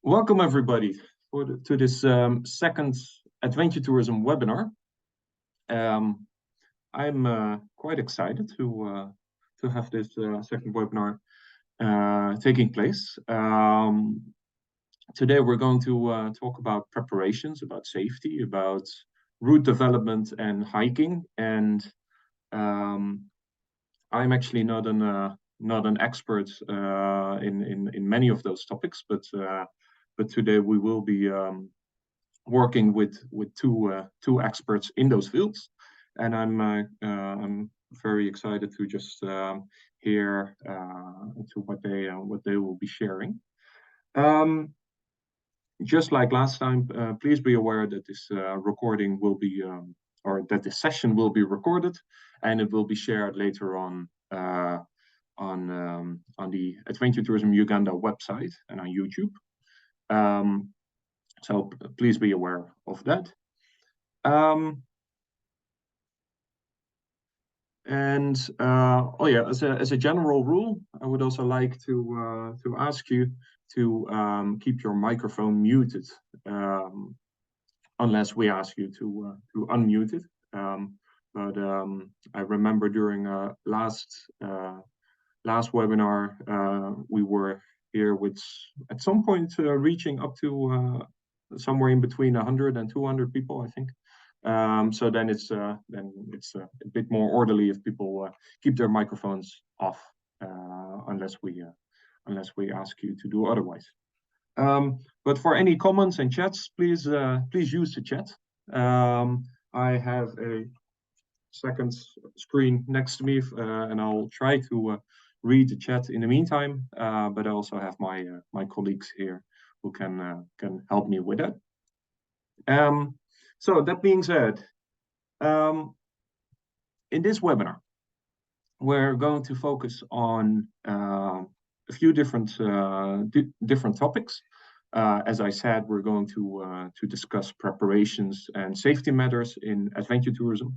Welcome everybody to this second adventure tourism webinar. I'm quite excited to have this second webinar taking place. Today we're going to talk about preparations, about safety, about route development and hiking. And I'm actually not an expert in many of those topics, but today we will be working with two experts in those fields, and I'm very excited to just hear to what they will be sharing. Just like last time, please be aware that this recording will be or that this session will be recorded, and it will be shared later on the Adventure Tourism Uganda website and on YouTube. So please be aware of that. Oh yeah, as a general rule, I would also like to ask you to keep your microphone muted, unless we ask you to unmute it. But I remember during last webinar, we were here with at some point reaching up to somewhere in between 100 and 200 people, I think. So then it's a bit more orderly if people keep their microphones off, unless we ask you to do otherwise. But for any comments and chats, please use the chat. I have a second screen next to me, and I'll try to read the chat in the meantime. But I also have my colleagues here who can help me with that. So that being said, in this webinar, we're going to focus on a few different topics. As I said, we're going to discuss preparations and safety matters in adventure tourism.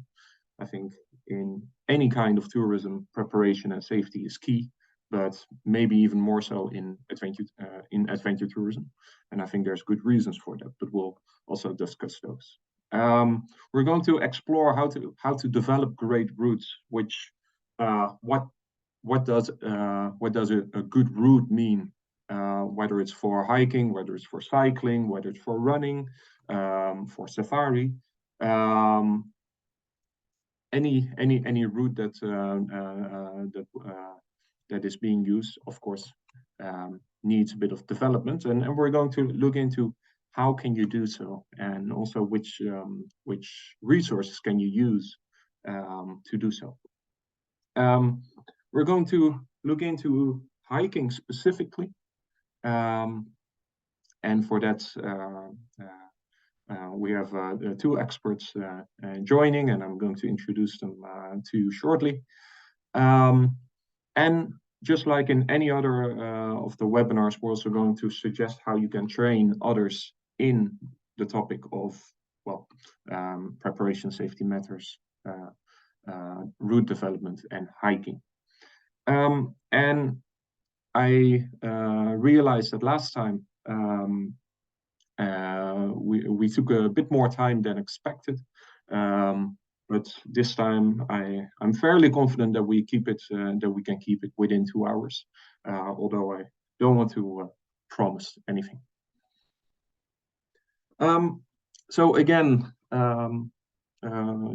I think in any kind of tourism, preparation and safety is key, but maybe even more so in adventure tourism. And I think there's good reasons for that, but we'll also discuss those. We're going to explore how to develop great routes, which what does a good route mean, whether it's for hiking, whether it's for cycling, whether it's for running, for safari. Any route that is being used, of course, needs a bit of development, and we're going to look into how can you do so, and also which resources can you use to do so. We're going to look into hiking specifically, and for that we have two experts joining, and I'm going to introduce them to you shortly. And just like in any other of the webinars, we're also going to suggest how you can train others in the topic of, well, preparation, safety matters, route development, and hiking. And I realized that last time we took a bit more time than expected, but this time I'm fairly confident that we can keep it within 2 hours, although I don't want to promise anything. So again,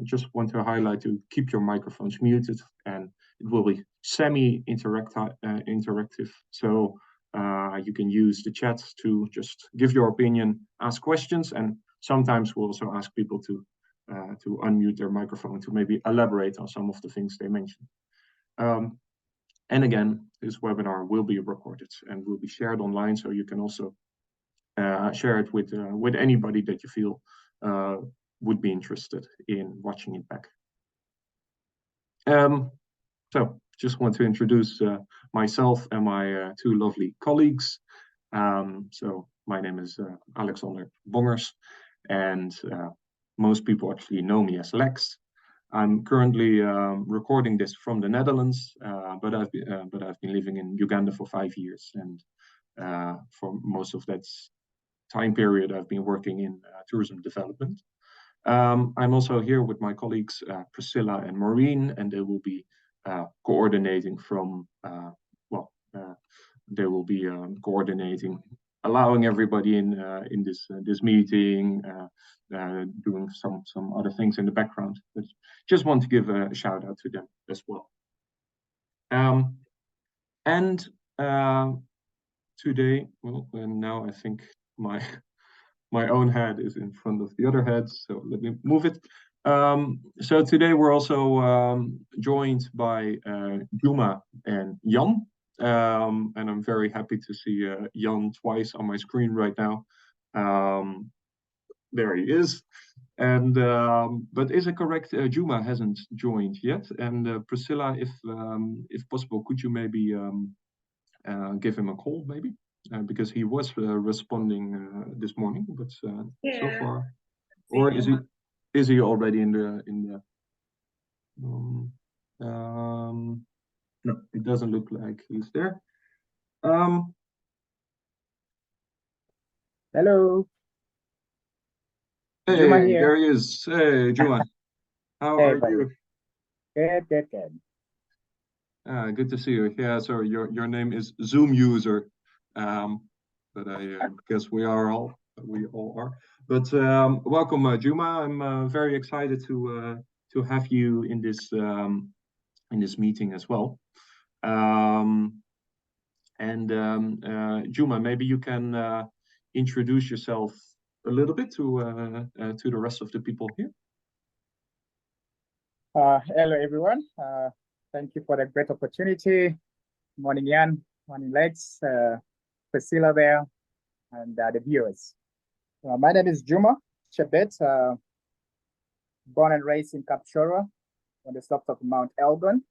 just want to highlight to keep your microphones muted, and it will be semi-interactive. So you can use the chat to just give your opinion, ask questions, and sometimes we'll also ask people to unmute their microphone to maybe elaborate on some of the things they mentioned. And again, this webinar will be recorded and will be shared online, so you can also share it with anybody that you feel would be interested in watching it back. So just want to introduce myself and my two lovely colleagues. So my name is Alexander Bongers, and most people actually know me as Lex. I'm currently recording this from the Netherlands, but I've been living in Uganda for 5 years, and for most of that time period, I've been working in tourism development. I'm also here with my colleagues Priscilla and Maureen, and they will be coordinating from they will be coordinating, allowing everybody in this meeting, doing some other things in the background. But just want to give a shout out to them as well. And today, well, and now I think my own head is in front of the other heads, so let me move it. So today we're also joined by Juma and Jan. And I'm very happy to see Jan twice on my screen right now. There he is. And but is it correct? Juma hasn't joined yet. And Priscilla, if possible, could you maybe give him a call, maybe? Because he was responding this morning, but so far, or is he already in the? No, it doesn't look like he's there. Hello. Hey, Juma here. there he is. Hey, Juma. How Hey, are buddy. you? Good. Good to see you. Yeah, so your name is Zoom user, but I guess we all are. But welcome, Juma. I'm very excited to have you in this meeting as well. Juma, maybe you can introduce yourself a little bit to the rest of the people here. Hello, everyone. Thank you for the great opportunity. Morning, Jan. Morning, Lex. Priscilla there, and the viewers. My name is Juma Chebet, born and raised in Kapchora on the slopes of Mount Elgon.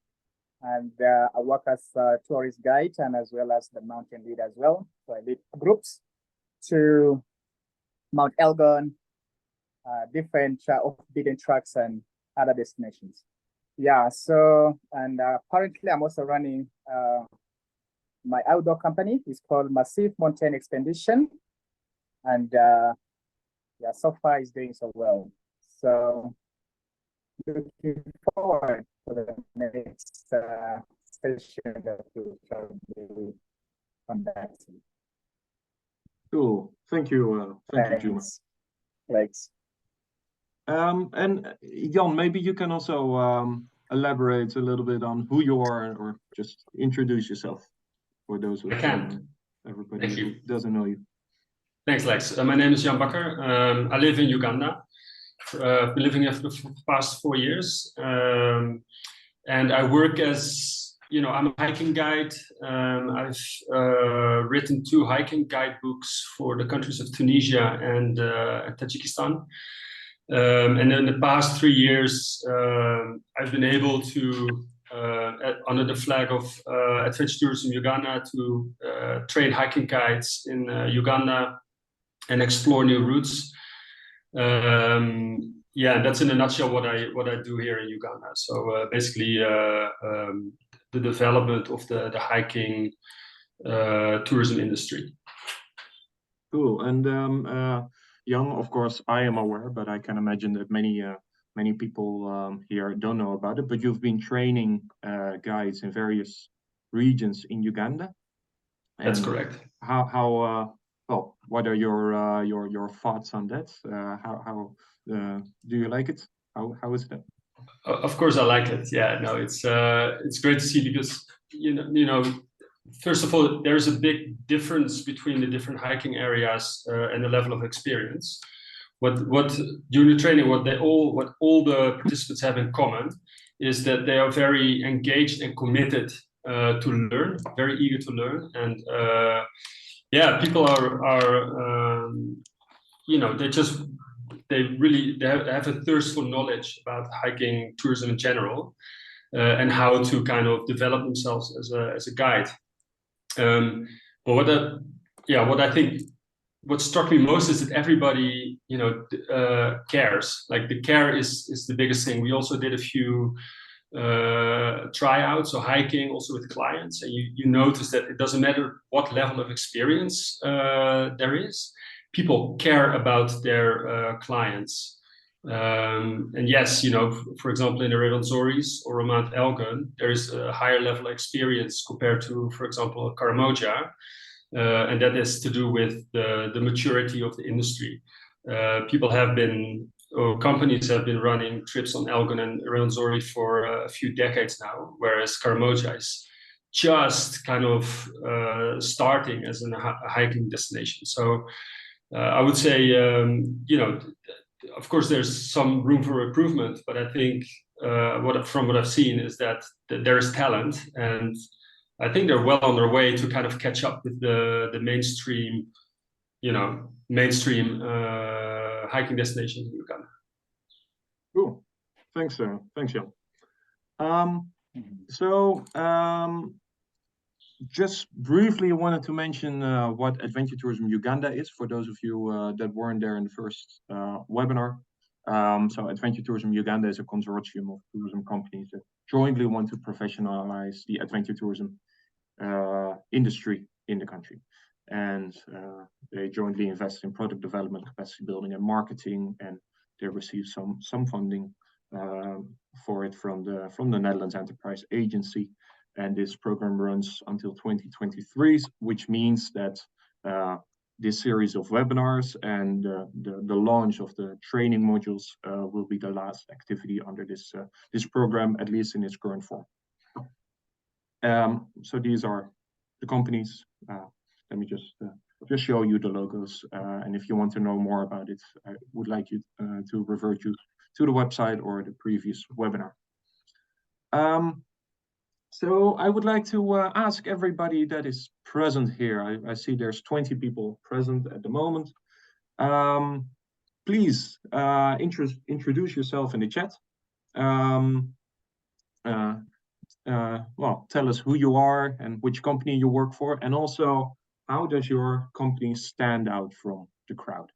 And I work as a tourist guide and as well as the mountain lead as well. So I lead groups to Mount Elgon, different off-beaten tracks and other destinations. Yeah, so, and currently I'm also running my outdoor company. It's called Massive Mountain Expedition. And yeah, so far it's doing so well. So looking forward to the next session that we'll be conducting. Cool. Thank you, Juma. Thanks. And Jan, maybe you can also elaborate a little bit on who you are, or just introduce yourself for those who everybody who doesn't know you. Thanks, Lex. My name is Jan Bakker. I live in Uganda. I've been living here for the past 4 years, and I work as, I'm a hiking guide. I've written 2 hiking guidebooks for the countries of Tunisia and Tajikistan. And in the past 3 years, I've been able to, under the flag of Adventure Tourism Uganda, to train hiking guides in Uganda and explore new routes. Yeah, that's in a nutshell what I do here in Uganda. So basically, the development of the hiking tourism industry. Cool. And Jan, of course, I am aware, but I can imagine that many people here don't know about it. But you've been training guides in various regions in Uganda. That's correct. Well, what are your thoughts on that? How do you like it? How is that? Of course, I like it. Yeah, no, it's great to see, because first of all, there's a big difference between the different hiking areas and the level of experience. What during the training, what all the participants have in common is that they are very engaged and committed to learn, very eager to learn, and yeah, people are they have a thirst for knowledge about hiking tourism in general, and how to kind of develop themselves as a guide. But what struck me most is that everybody cares. Like, the care is the biggest thing. We also did a few tryouts, so hiking also with clients, and you notice that it doesn't matter what level of experience there is. people care about their clients. And yes, for example, in the Rwenzori's or Mount Elgon, there is a higher level of experience compared to, for example, Karamoja. And that is to do with the maturity of the industry. Companies have been running trips on Elgon and Rwenzori for a few decades now, whereas Karamoja is just kind of starting as a hiking destination. So I would say, of course, there's some room for improvement, but I think from what I've seen is that there is talent, and I think they're well on their way to kind of catch up with the mainstream hiking destinations in Uganda. Cool. Thanks, Jan. Just briefly wanted to mention what Adventure Tourism Uganda is for those of you that weren't there in the first webinar. So Adventure Tourism Uganda is a consortium of tourism companies that jointly want to professionalize the adventure tourism industry in the country. And they jointly invest in product development, capacity building, and marketing, and they receive some funding for it from the Netherlands Enterprise Agency. And this program runs until 2023, which means that this series of webinars and the launch of the training modules will be the last activity under this program, at least in its current form. So these are the companies. Let me just show you the logos. And if you want to know more about it, I would like you to revert you to the website or the previous webinar. So I would like to ask everybody that is present here. I see there's 20 people present at the moment. Please introduce yourself in the chat. Well, tell us who you are and which company you work for, and also how does your company stand out from the crowd?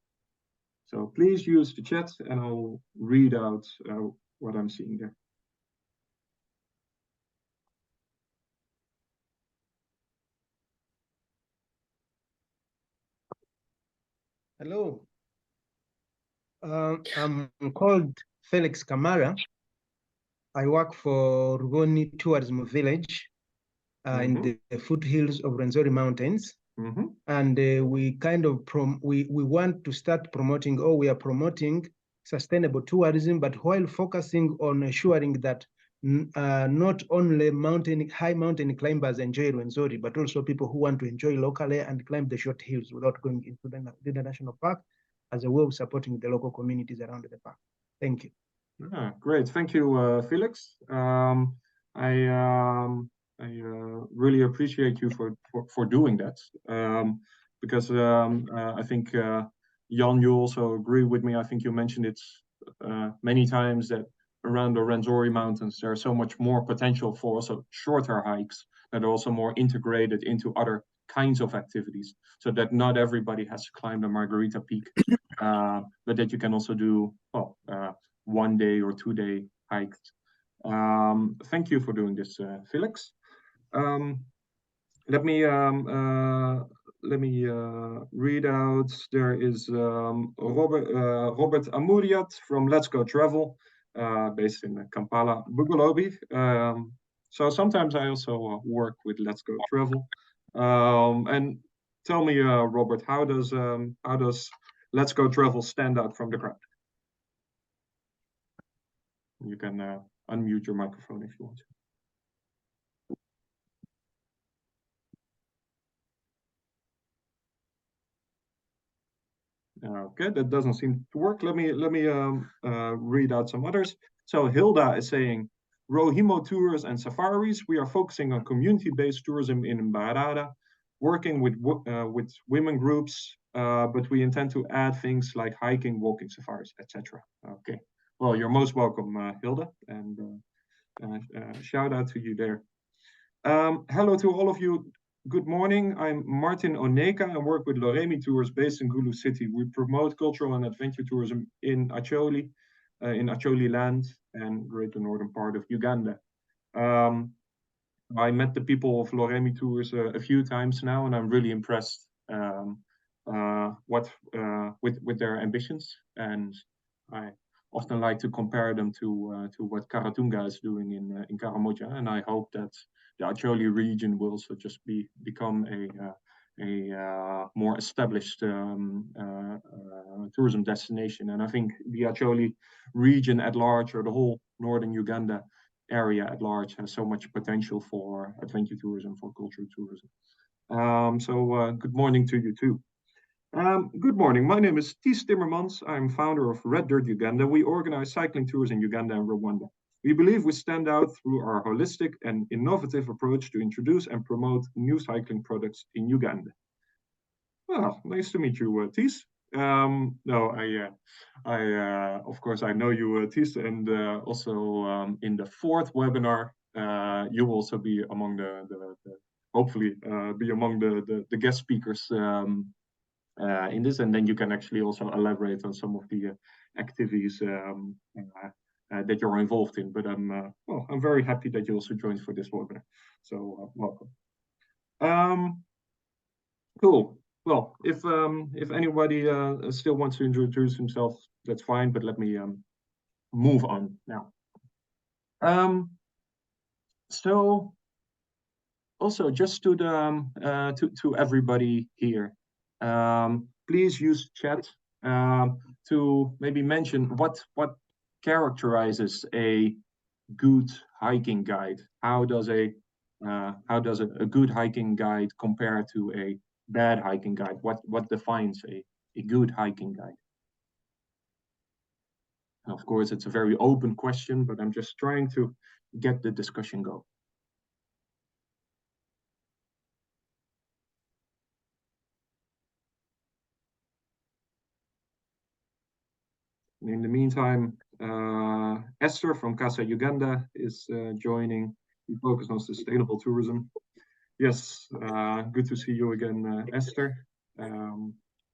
So please use the chat and I'll read out what I'm seeing there. Hello. I'm called Felix Kamara. I work for Rugoni Tourism Village in the foothills of Rwenzori Mountains. And we kind of we want to start promoting, or we are promoting sustainable tourism, but while focusing on ensuring that not only high mountain climbers enjoy Rwenzori, but also people who want to enjoy locally and climb the short hills without going into the national park, as a way of supporting the local communities around the park. Thank you. Great, thank you, Felix. I really appreciate you for doing that, because I think Jan, you also agree with me. I think you mentioned it many times that around the Rwenzori Mountains there's so much more potential for also shorter hikes that are also more integrated into other kinds of activities, so that not everybody has to climb the Margarita Peak, but that you can also do 1 day or 2 day hikes. Thank you for doing this, Felix. Let me read out. There is Robert Amuriat from Let's Go Travel, based in Kampala, Bugolobi. So sometimes I also work with Let's Go Travel. And tell me, Robert, how does Let's Go Travel stand out from the crowd? You can unmute your microphone if you want to. Okay, that doesn't seem to work. Let me read out some others. So Hilda is saying, Rohimo Tours and Safaris, we are focusing on community-based tourism in Mbarara, working with women groups, but we intend to add things like hiking, walking, safaris, etc. Okay, well, you're most welcome, Hilda, and shout out to you there. Hello to all of you. Good morning. I'm Martin Oneka and work with Loremi Tours based in Gulu City. We promote cultural and adventure tourism in Acholi land and greater northern part of Uganda. I met the people of Loremi Tours a few times now, and I'm really impressed with their ambitions, and I often like to compare them to what Karatunga is doing in Karamoja, and I hope that the Acholi region will also just become a more established tourism destination. And I think the Acholi region at large, or the whole northern Uganda area at large, has so much potential for adventure tourism, for cultural tourism. Good morning to you too. Good morning. My name is Ties Timmermans. I'm founder of Red Dirt Uganda. We organize cycling tours in Uganda and Rwanda. We believe we stand out through our holistic and innovative approach to introduce and promote new cycling products in Uganda. Well, nice to meet you, Ties. Of course, I know you, Ties, and also in the fourth webinar, you will also be among hopefully be among the guest speakers in this, and then you can actually also elaborate on some of the activities that you're involved in. But I'm very happy that you also joined for this webinar. So welcome. Cool. Well, if anybody still wants to introduce himself, that's fine. But let me move on now. So also just to the to everybody here, please use chat to maybe mention what characterizes a good hiking guide. How does a good hiking guide compare to a bad hiking guide? What defines a good hiking guide? And of course, it's a very open question, but I'm just trying to get the discussion going. In the meantime, Esther from Casa Uganda is joining. We focus on sustainable tourism. Yes, good to see you again, Esther.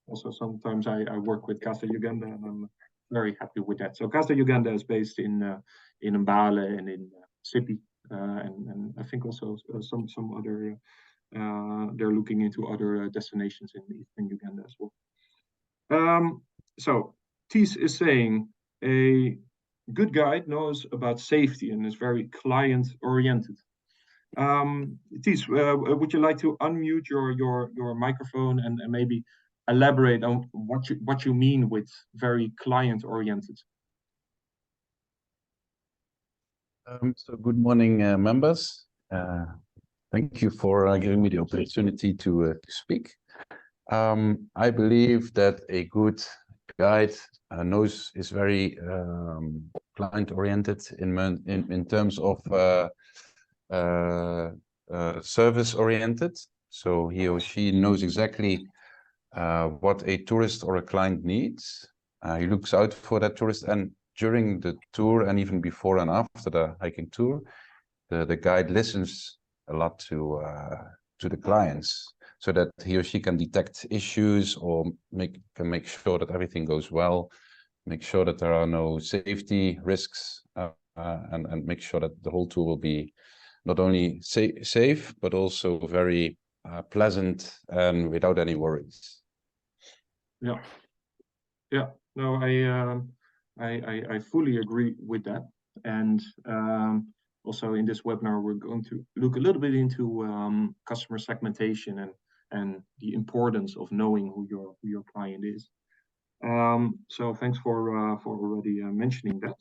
Also, sometimes I work with Casa Uganda, and I'm very happy with that. So Casa Uganda is based in Mbale and in Sipi, and I think also some other. They're looking into other destinations in Uganda as well. So Ties is saying a good guide knows about safety and is very client-oriented. Ties, would you like to unmute your microphone and maybe elaborate on what you mean with very client-oriented? So good morning, members. Thank you for giving me the opportunity to speak. I believe that a good guide is very client-oriented in terms of service-oriented. So he or she knows exactly what a tourist or a client needs. He looks out for that tourist, and during the tour and even before and after the hiking tour, the guide listens a lot to the clients, so that he or she can detect issues or can make sure that everything goes well, make sure that there are no safety risks, and make sure that the whole tour will be not only safe, but also very pleasant and without any worries. Yeah. No, I fully agree with that. And also in this webinar, we're going to look a little bit into customer segmentation and the importance of knowing who your client is. So thanks for already mentioning that.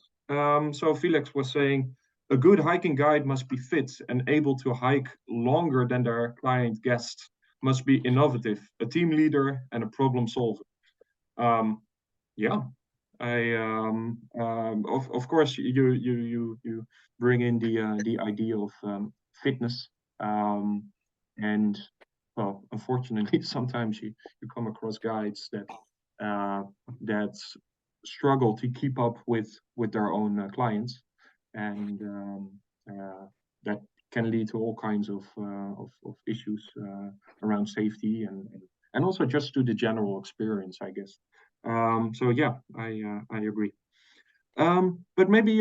So Felix was saying, a good hiking guide must be fit and able to hike longer than their client guest, must be innovative, a team leader, and a problem solver. Yeah, of course you bring in the idea of fitness, and well, unfortunately sometimes you come across guides that struggle to keep up with their own clients, and that can lead to all kinds of issues around safety and also just to the general experience, I guess. So yeah, I agree. But maybe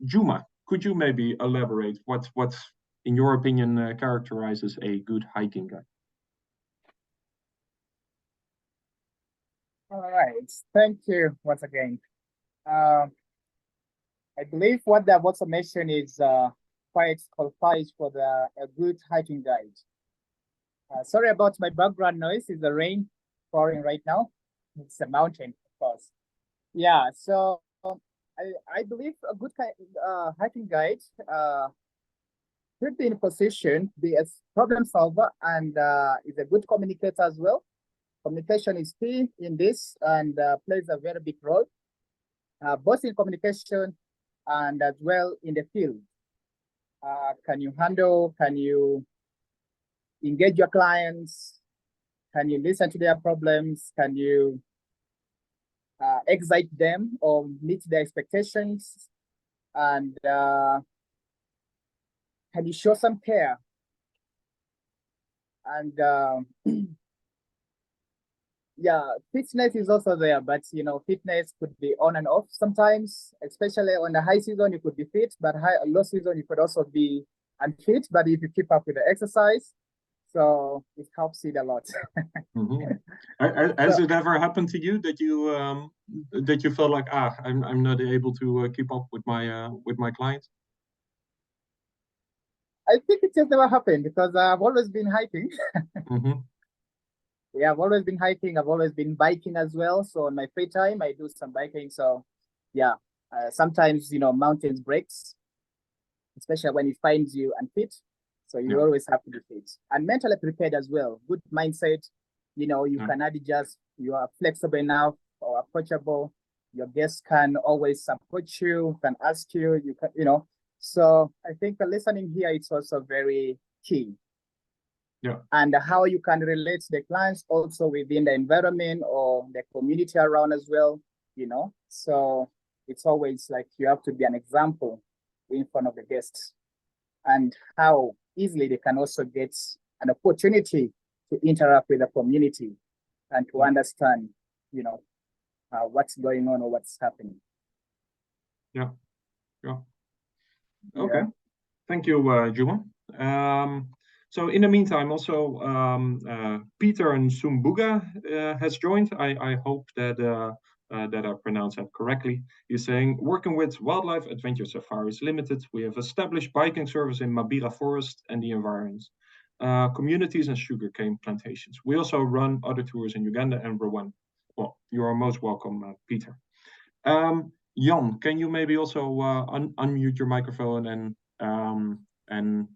Juma, could you maybe elaborate what in your opinion characterizes a good hiking guide? All right. Thank you once again. Um, I believe what the also mentioned is quite qualifies for a good hiking guide. Sorry about my background noise. It's the rain pouring right now. It's a mountain, of course. Yeah. So I believe a good hiking guide should be in a position, be a problem solver, and is a good communicator as well. Communication is key in this and plays a very big role, both in communication and as well in the field. Can you engage your clients? Can you listen to their problems? Can you excite them or meet their expectations? And can you show some care? And yeah, fitness is also there, but fitness could be on and off sometimes, especially on the high season, you could be fit, but low season, you could also be unfit, but if you keep up with the exercise, so it helps it a lot. Has it ever happened to you that you felt like I'm not able to keep up with my clients? I think it just never happened because I've always been hiking. Yeah, I've always been hiking. I've always been biking as well. So on my free time, I do some biking. So yeah, sometimes, mountains breaks, especially when it finds you unfit. So you always have to be fit and mentally prepared as well. Good mindset. You can adjust. You are flexible enough or approachable. Your guests can always support you, can ask you, So I think the listening here is also very key. Yeah. And how you can relate to the clients also within the environment or the community around as well, So it's always like you have to be an example in front of the guests and how easily they can also get an opportunity to interact with the community and to understand, what's going on or what's happening. Yeah. Okay. Thank you, Juma. So in the meantime, also Peter and Sumbuga has joined. I hope that I pronounced that correctly. He's saying, working with Wildlife Adventure Safaris Limited, we have established biking service in Mabira Forest and the environs, communities and sugarcane plantations. We also run other tours in Uganda and Rwanda. Well, you are most welcome, Peter. Jan, can you maybe also unmute your microphone and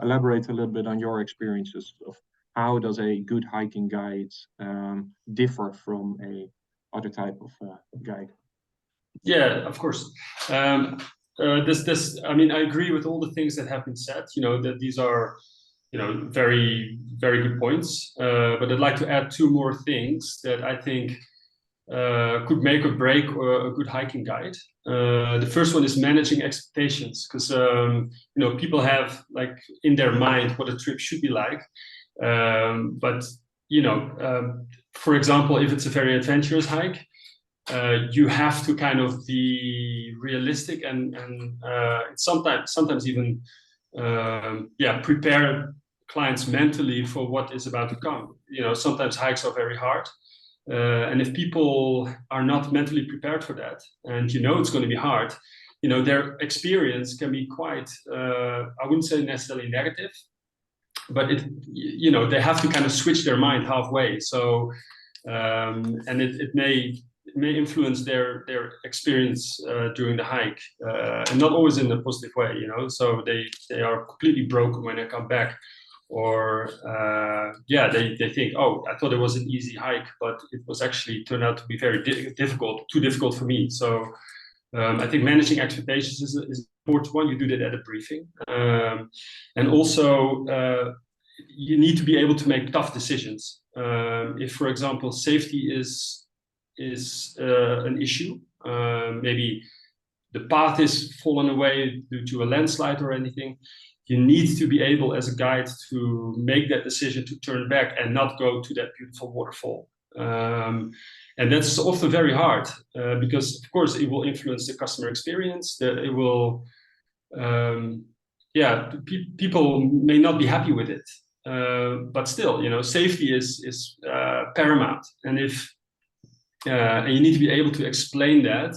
elaborate a little bit on your experiences of how does a good hiking guide differ from a other type of guide? Yeah, of course. I mean, I agree with all the things that have been said. That these are, very, very good points. But I'd like to add two more things that I think could make or break a good hiking guide. The first one is managing expectations, because people have like in their mind what a trip should be like, but for example, if it's a very adventurous hike, you have to kind of be realistic and sometimes even prepare clients mentally for what is about to come. Sometimes hikes are very hard. And if people are not mentally prepared for that, and it's going to be hard, their experience can be quite, I wouldn't say necessarily negative, but they have to kind of switch their mind halfway. So, and it may influence their experience during the hike, and not always in a positive way, So they are completely broken when they come back. Or they think, oh, I thought it was an easy hike, but it was actually turned out to be very difficult, too difficult for me. So I think managing expectations is an important one. You do that at a briefing, and also you need to be able to make tough decisions. If, for example, safety is an issue, maybe the path is fallen away due to a landslide or anything, you need to be able as a guide to make that decision to turn back and not go to that beautiful waterfall. And that's often very hard because, of course, it will influence the customer experience. That it will, people may not be happy with it, but still, safety is paramount. And if and you need to be able to explain that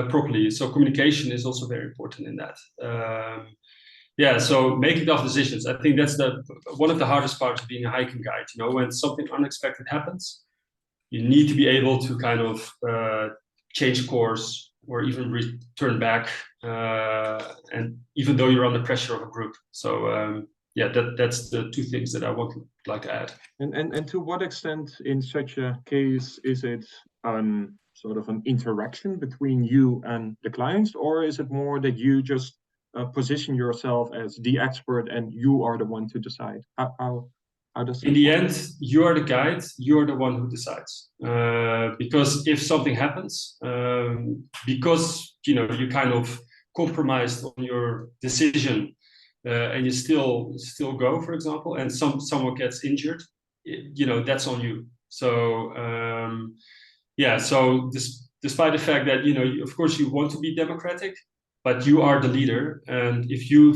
properly. So communication is also very important in that. Yeah, so making tough decisions. I think that's one of the hardest parts of being a hiking guide. You know, when something unexpected happens, you need to be able to kind of change course or even return back, and even though you're under pressure of a group. So yeah, that's the two things that I would like to add. And to what extent in such a case is it sort of an interaction between you and the clients, or is it more that you just position yourself as the expert and you are the one to decide? How does that in the work? end, you are the guide, you're the one who decides. Because if something happens, because you kind of compromised on your decision, and you still go, for example, and someone gets injured, that's on you. So yeah, so despite the fact that of course you want to be democratic, but you are the leader, and if you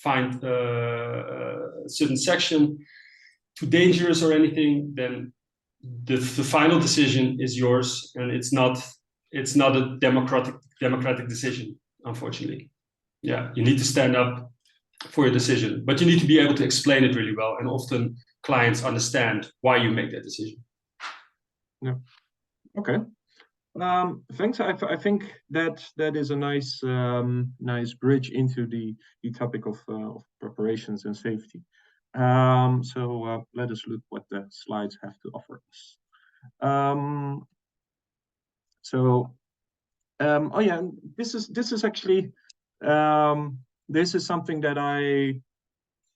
find a certain section too dangerous or anything, then the final decision is yours, and it's not a democratic decision, unfortunately. Yeah, you need to stand up for your decision, but you need to be able to explain it really well, and often clients understand why you make that decision. Yeah. Okay. Thanks. I think that is a nice bridge into the topic of preparations and safety. So let us look what the slides have to offer us. Oh yeah, this is actually this is something that I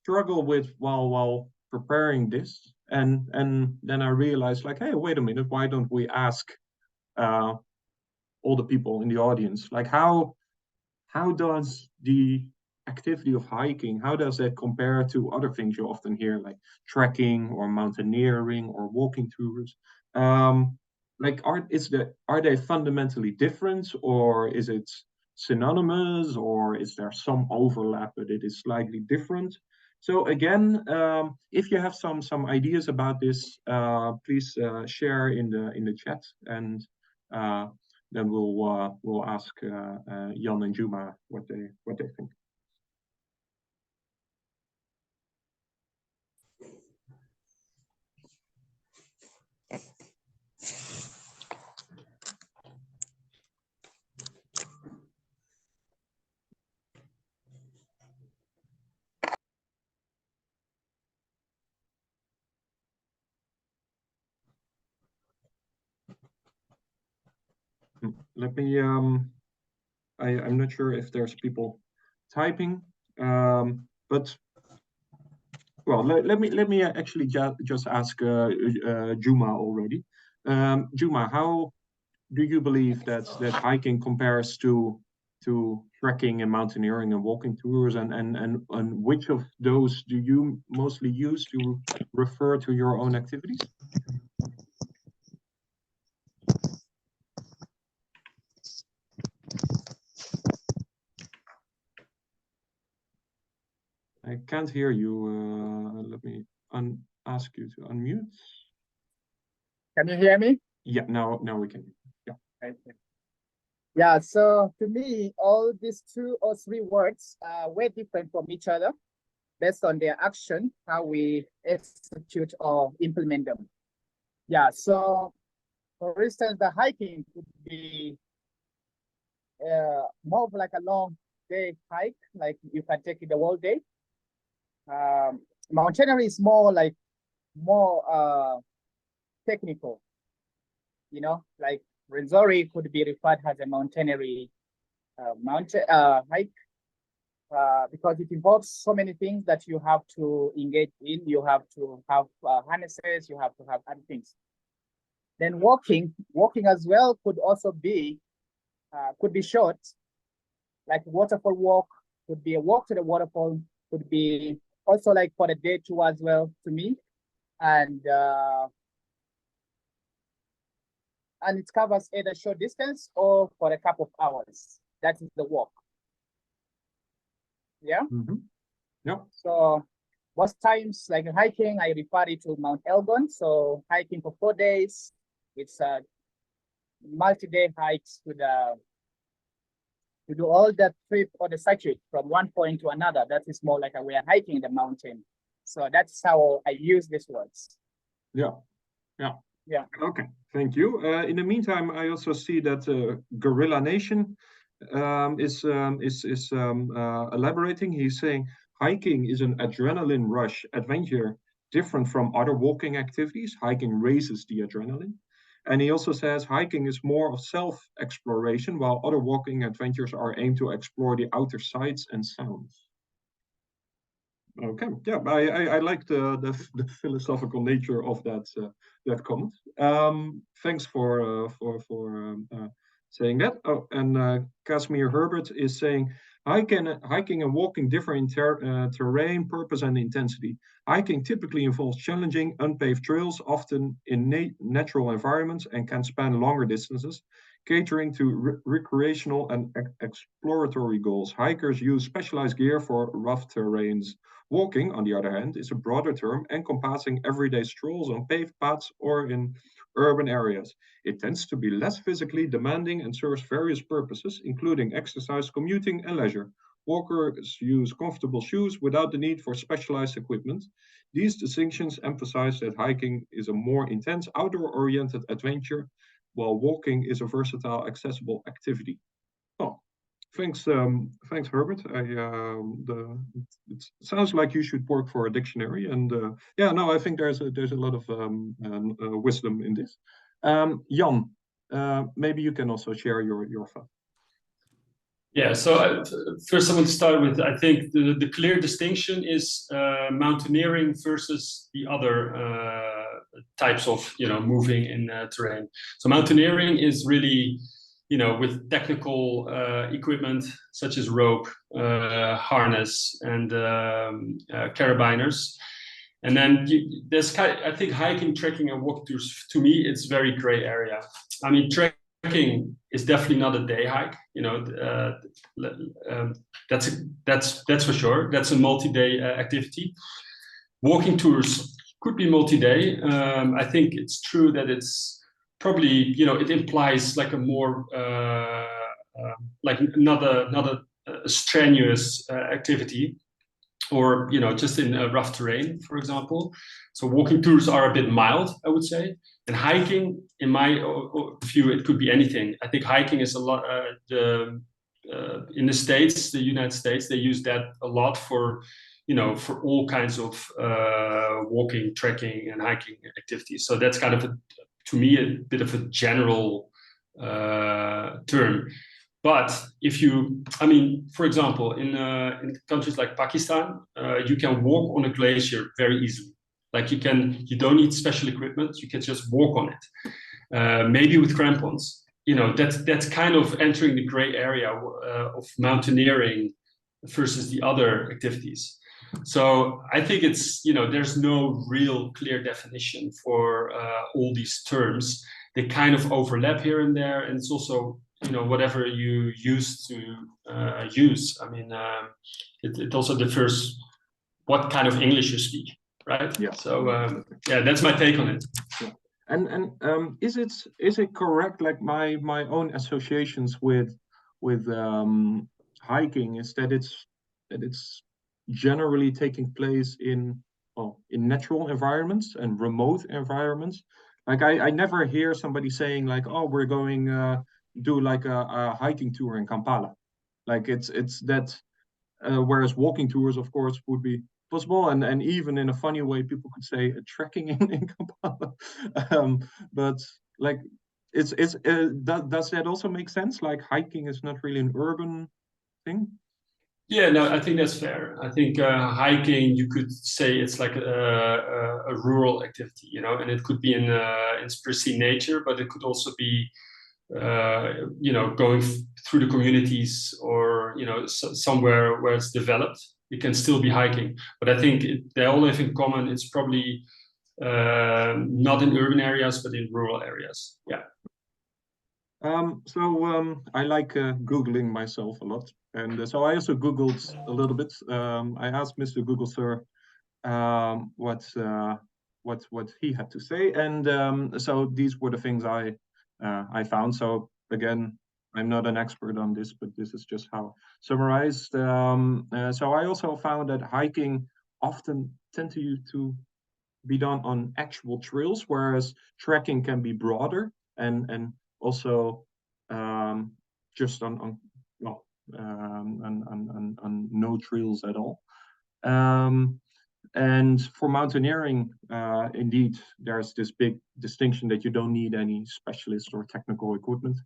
struggle with while preparing this, and then I realized, like, hey, wait a minute, why don't we ask all the people in the audience, like, how does the activity of hiking, how does that compare to other things you often hear, like trekking or mountaineering or walking tours? Like, are they fundamentally different, or is it synonymous, or is there some overlap but it is slightly different? So again, if you have some ideas about this, please share in the chat, and then we'll ask Jan and Juma what they think. Let me. I'm not sure if there's people typing, but well, let me actually just ask Juma already. Juma, how do you believe that hiking compares to trekking and mountaineering and walking tours, and which of those do you mostly use to refer to your own activities? I can't hear you. Let me ask you to unmute. Can you hear me? Yeah, now we can. Yeah. Okay. Yeah, so to me, all these 2 or 3 words are way different from each other based on their action, how we execute or implement them. Yeah, so for instance, the hiking could be more of like a long day hike, like you can take it the whole day. Mountaineering is more technical, like Renzori could be referred as a mountaineering hike, because it involves so many things that you have to engage in. You have to have harnesses, you have to have other things. Then walking as well could also be short, like waterfall walk, could be a walk to the waterfall, could be also like for the day tour as well to me. And it covers either short distance or for a couple of hours. That is the walk. Yeah. Mm-hmm. Yeah. So most times, like hiking, I refer it to Mount Elgon. So hiking for 4 days, it's multi-day hikes to do all that trip or the circuit from one point to another. That is more like we are hiking the mountain. So that's how I use these words. Yeah. Okay, thank you. In the meantime, I also see that Gorilla Nation is elaborating. He's saying hiking is an adrenaline rush adventure different from other walking activities. Hiking raises the adrenaline. And he also says hiking is more of self-exploration, while other walking adventures are aimed to explore the outer sights and sounds. Okay, yeah, I like the philosophical nature of that comment. Thanks for saying that. Oh, and Casimir Herbert is saying hiking and walking differ in terrain, purpose, and intensity. Hiking typically involves challenging, unpaved trails, often in natural environments, and can span longer distances, catering to recreational and exploratory goals. Hikers use specialized gear for rough terrains. Walking, on the other hand, is a broader term encompassing everyday strolls on paved paths or in urban areas. It tends to be less physically demanding and serves various purposes, including exercise, commuting, and leisure. Walkers use comfortable shoes without the need for specialized equipment. These distinctions emphasize that hiking is a more intense, outdoor-oriented adventure, while walking is a versatile, accessible activity. Oh, thanks, Herbert. It sounds like you should work for a dictionary, and yeah, no, I think there's a lot of wisdom in this. Jan, maybe you can also share your thought. Yeah, so first I want to start with, I think the clear distinction is mountaineering versus the other types of, moving in terrain. So mountaineering is really, with technical equipment such as rope, harness, and carabiners. And then there's I think hiking, trekking, and walking tours, to me, it's very gray area. I mean, trekking is definitely not a day hike, that's for sure. That's a multi-day activity. Walking tours could be multi-day. I think it's true that it's probably, it implies like a more like another strenuous activity, or just in rough terrain, for example. So walking tours are a bit mild, I would say. And hiking, in my view, it could be anything. I think hiking is a lot in the States, the United States, they use that a lot for for all kinds of walking, trekking, and hiking activities. So that's kind of to me a bit of a general term. But if for example, in countries like Pakistan, you can walk on a glacier very easily. Like you don't need special equipment. You can just walk on it, maybe with crampons. That's kind of entering the gray area of mountaineering versus the other activities. So I think it's there's no real clear definition for all these terms. They kind of overlap here and there, and it's also whatever you used to use. I mean, it also differs what kind of English you speak, right? Yeah. So yeah, that's my take on it. Yeah. And is it correct? Like my own associations with hiking is that it's generally taking place in natural environments and remote environments. Like I never hear somebody saying like, oh, we're going do like a hiking tour in Kampala. Like it's that whereas walking tours, of course, would be possible, and even in a funny way, people could say trekking in Kampala. But like, does that also make sense? Like hiking is not really an urban thing. Yeah, no, I think that's fair. I think hiking, you could say it's like a rural activity, and it could be in pristine nature, but it could also be going through the communities, or somewhere where it's developed. It can still be hiking, but I think they all have in common. It's probably not in urban areas, but in rural areas. Yeah. So I like Googling myself a lot, and so I also Googled a little bit. I asked Mr. Google Sir what he had to say, and so these were the things I I found. So again, I'm not an expert on this, but this is just how summarized. So I also found that hiking often tend to be done on actual trails, whereas trekking can be broader and also just on no trails at all. And for mountaineering, indeed, there's this big distinction that you don't need any specialist or technical equipment.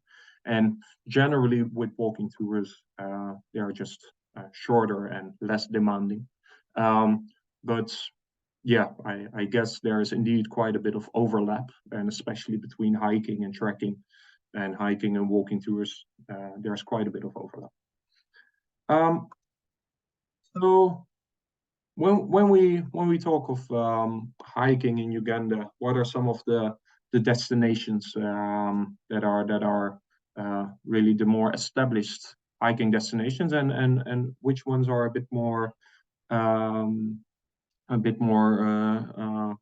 And generally, with walking tours, they are just shorter and less demanding. But yeah, I guess there is indeed quite a bit of overlap, and especially between hiking and trekking, and hiking and walking tours, there's quite a bit of overlap. So when we talk of hiking in Uganda, what are some of the destinations that are really the more established hiking destinations, and which ones are a bit more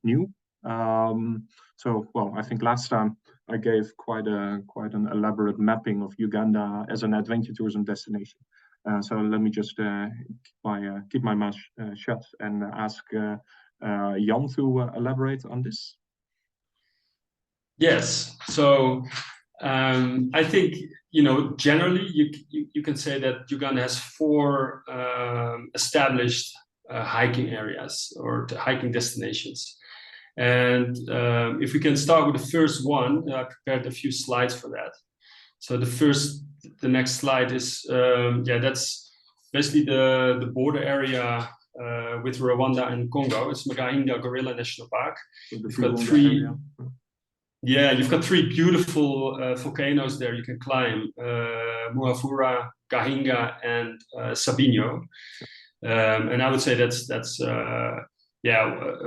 new? So, well, I think last time I gave quite an elaborate mapping of Uganda as an adventure tourism destination. So let me just keep my mouth shut and ask Jan to elaborate on this. Yes. So I think, generally you can say that Uganda has 4 established hiking areas or hiking destinations. And if we can start with the first one, I prepared a few slides for that. So the next slide is, that's basically the border area with Rwanda and Congo. It's Magahinga Gorilla National Park. You've got 3 beautiful volcanoes there you can climb, Muhavura, Gahinga, and Sabinyo. And I would say that's a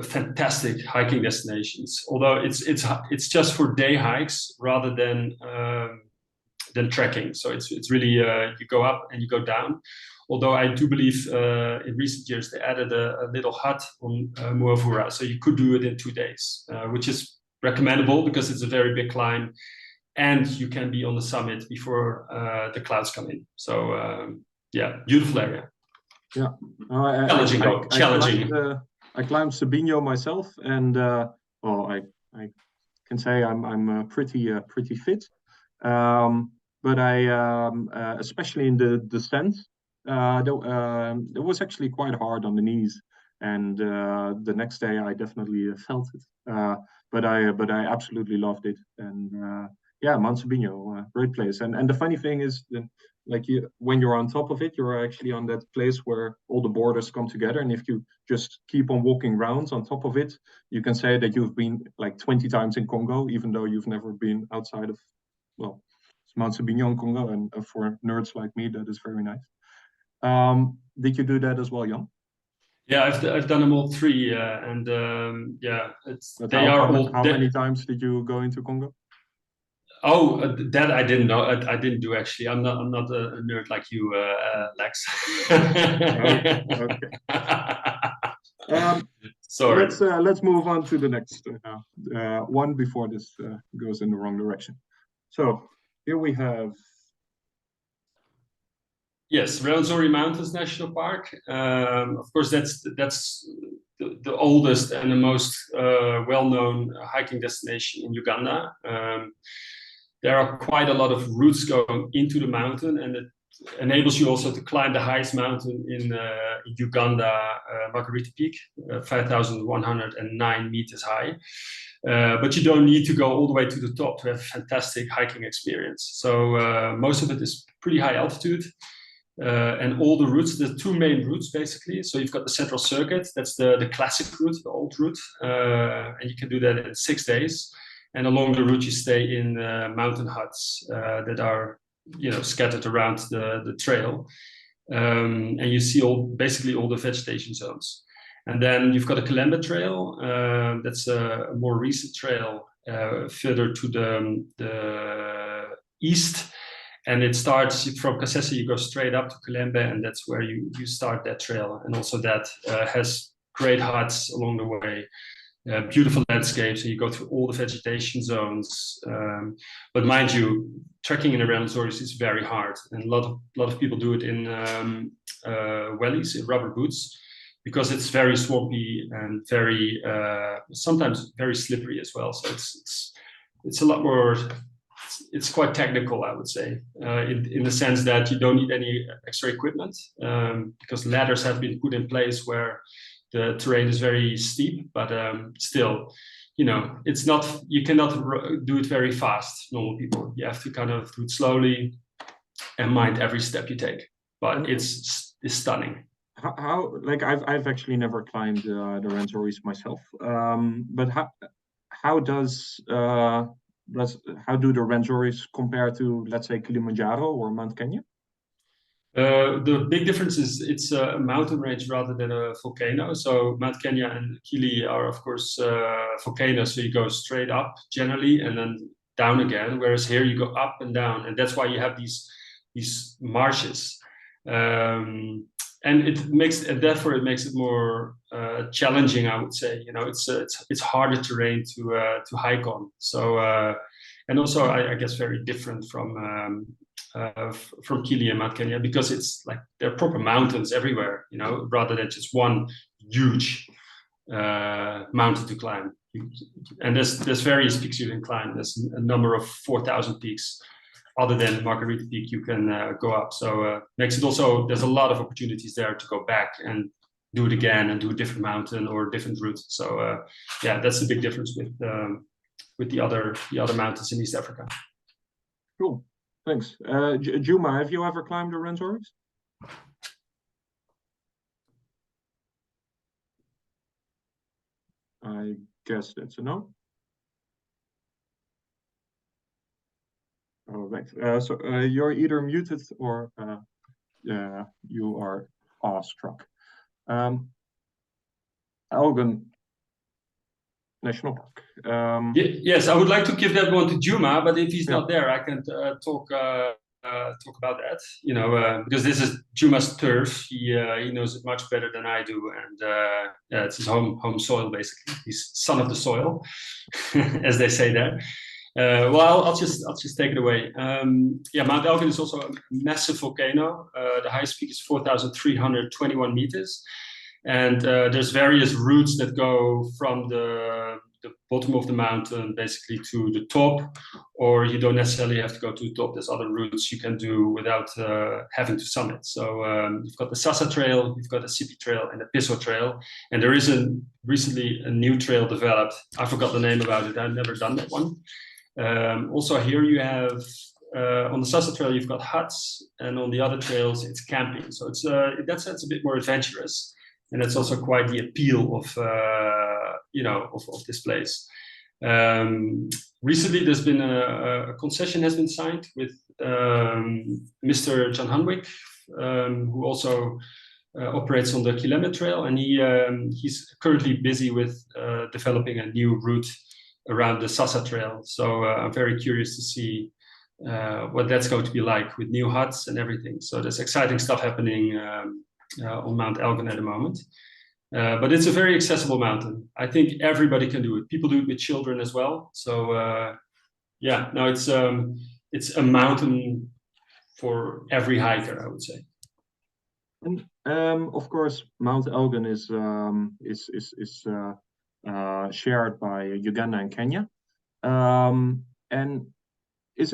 fantastic hiking destinations. Although it's just for day hikes rather than trekking. So it's really you go up and you go down. Although I do believe in recent years they added a little hut on Muhavura, so you could do it in 2 days, which is recommendable because it's a very big climb, and you can be on the summit before the clouds come in. So beautiful area. Yeah, challenging. I climbed Sabinyo myself, and I can say I'm pretty fit. But I especially in the descent, it was actually quite hard on the knees, and the next day I definitely felt it. But I absolutely loved it, and Mount Sabinyo, great place. And the funny thing is that, like, when you're on top of it, you're actually on that place where all the borders come together. And if you just keep on walking rounds on top of it, you can say that you've been like 20 times in Congo, even though you've never been outside of, well, Mount Sabinyo in Congo. And for nerds like me, that is very nice. Did you do that as well, Jan? Yeah, I've done them all 3, and how many times did you go into Congo? Oh, that I didn't know. I didn't do actually. I'm not a nerd like you, Lex. Okay. Sorry. Let's move on to the next one before this goes in the wrong direction. So here we have. Yes, Rwenzori Mountains National Park. Of course, that's the oldest and the most well-known hiking destination in Uganda. There are quite a lot of routes going into the mountain, and it enables you also to climb the highest mountain in Uganda, Margarita Peak, 5,109 meters high. But you don't need to go all the way to the top to have a fantastic hiking experience. So most of it is pretty high altitude. And all the routes, the 2 main routes basically. So you've got the Central Circuit, that's the classic route, the old route, and you can do that in 6 days. And along the route, you stay in mountain huts that are, scattered around the trail, and you see basically all the vegetation zones. And then you've got a Kalembe Trail, that's a more recent trail further to the east. And it starts from Kasese, you go straight up to Kalembe, and that's where you start that trail. And also that has great huts along the way. beautiful landscapes, and you go through all the vegetation zones. But mind you, trekking in the Rwenzori is very hard, and a lot of people do it in wellies, in rubber boots, because it's very swampy and very sometimes very slippery as well. So it's a lot more. It's quite technical, I would say, in the sense that you don't need any extra equipment, because ladders have been put in place where the terrain is very steep, but still, you know, it's not, you cannot do it very fast, normal people. You have to kind of do it slowly and mind every step you take. But it's stunning. How like I've actually never climbed the Rwenzoris myself, but how does how do the Rwenzoris compare to, let's say, Kilimanjaro or Mount Kenya? The big difference is it's a mountain range rather than a volcano. So Mount Kenya and Kili are, of course, volcanoes. So you go straight up generally and then down again. Whereas here you go up and down, and that's why you have these marshes. And therefore it makes it more challenging, I would say. You know, it's harder terrain to hike on. So and also I guess very different from Kili and Mount Kenya, because it's like there are proper mountains everywhere, you know, rather than just one huge mountain to climb. And there's various peaks you can climb. There's a number of 4,000 peaks other than Margarita Peak you can go up. So makes it also, there's a lot of opportunities there to go back and do it again and do a different mountain or a different route. So yeah, that's the big difference with the other mountains in East Africa. Cool. Thanks. Juma, have you ever climbed the Rwenzoris? I guess that's a no. All right. So you're either muted or you are awestruck. Elgin National Park. Yes, I would like to give that one to Juma, but if he's not there, I can talk about that. You know, because this is Juma's turf. He knows it much better than I do, and it's his home soil basically. He's son of the soil, as they say there. Well, I'll just take it away. Yeah, Mount Elgin is also a massive volcano. The highest peak is 4,321 meters. And there's various routes that go from the bottom of the mountain basically to the top, or you don't necessarily have to go to the top. There's other routes you can do without having to summit. So you've got the Sasa Trail, you've got the Sipi Trail, and the Piso Trail. And there is recently a new trail developed. I forgot the name about it. I've never done that one. Also here you have on the Sasa Trail you've got huts, and on the other trails it's camping. So it's in that sense a bit more adventurous. And that's also quite the appeal of of this place. Recently, there's been a concession has been signed with Mr. John Hunwick, who also operates on the Kileme Trail, and he's currently busy with developing a new route around the Sasa Trail. So I'm very curious to see what that's going to be like with new huts and everything. So there's exciting stuff happening on Mount Elgin at the moment. But it's a very accessible mountain. I think everybody can do it. People do it with children as well. So yeah, no, it's a mountain for every hiker, I would say. And of course, Mount Elgin is shared by Uganda and Kenya. And is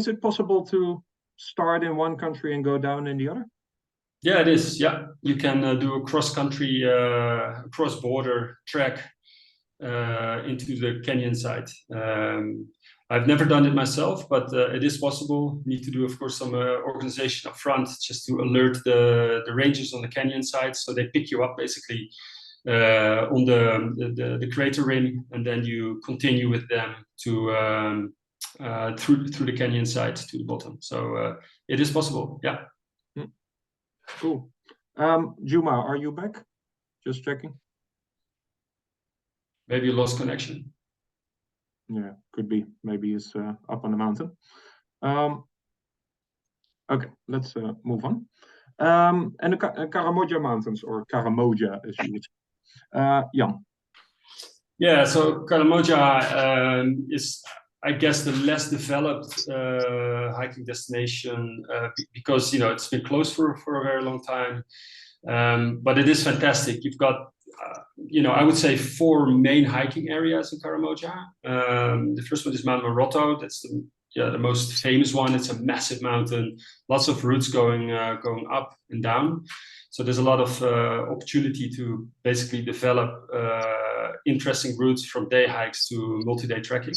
it possible to start in one country and go down in the other? Yeah, it is. Yeah, you can do a cross-country, cross-border trek into the Kenyan side. I've never done it myself, but it is possible. You need to do, of course, some organization up front just to alert the rangers on the Kenyan side, so they pick you up basically on the crater rim, and then you continue with them to through the Kenyan side to the bottom. So it is possible. Yeah. Cool. Juma, are you back? Just checking. Maybe you lost connection. Yeah, could be. Maybe he's up on the mountain. Okay, let's move on. And the Karamoja Mountains, or Karamoja, as you would say. Jan. Yeah, so Karamoja is, I guess, the less developed hiking destination because it's been closed for a very long time. But it is fantastic. You've got, I would say 4 main hiking areas in Karamoja. The first one is Mount Moroto. That's the most famous one. It's a massive mountain, lots of routes going up and down. So there's a lot of opportunity to basically develop interesting routes from day hikes to multi-day trekking.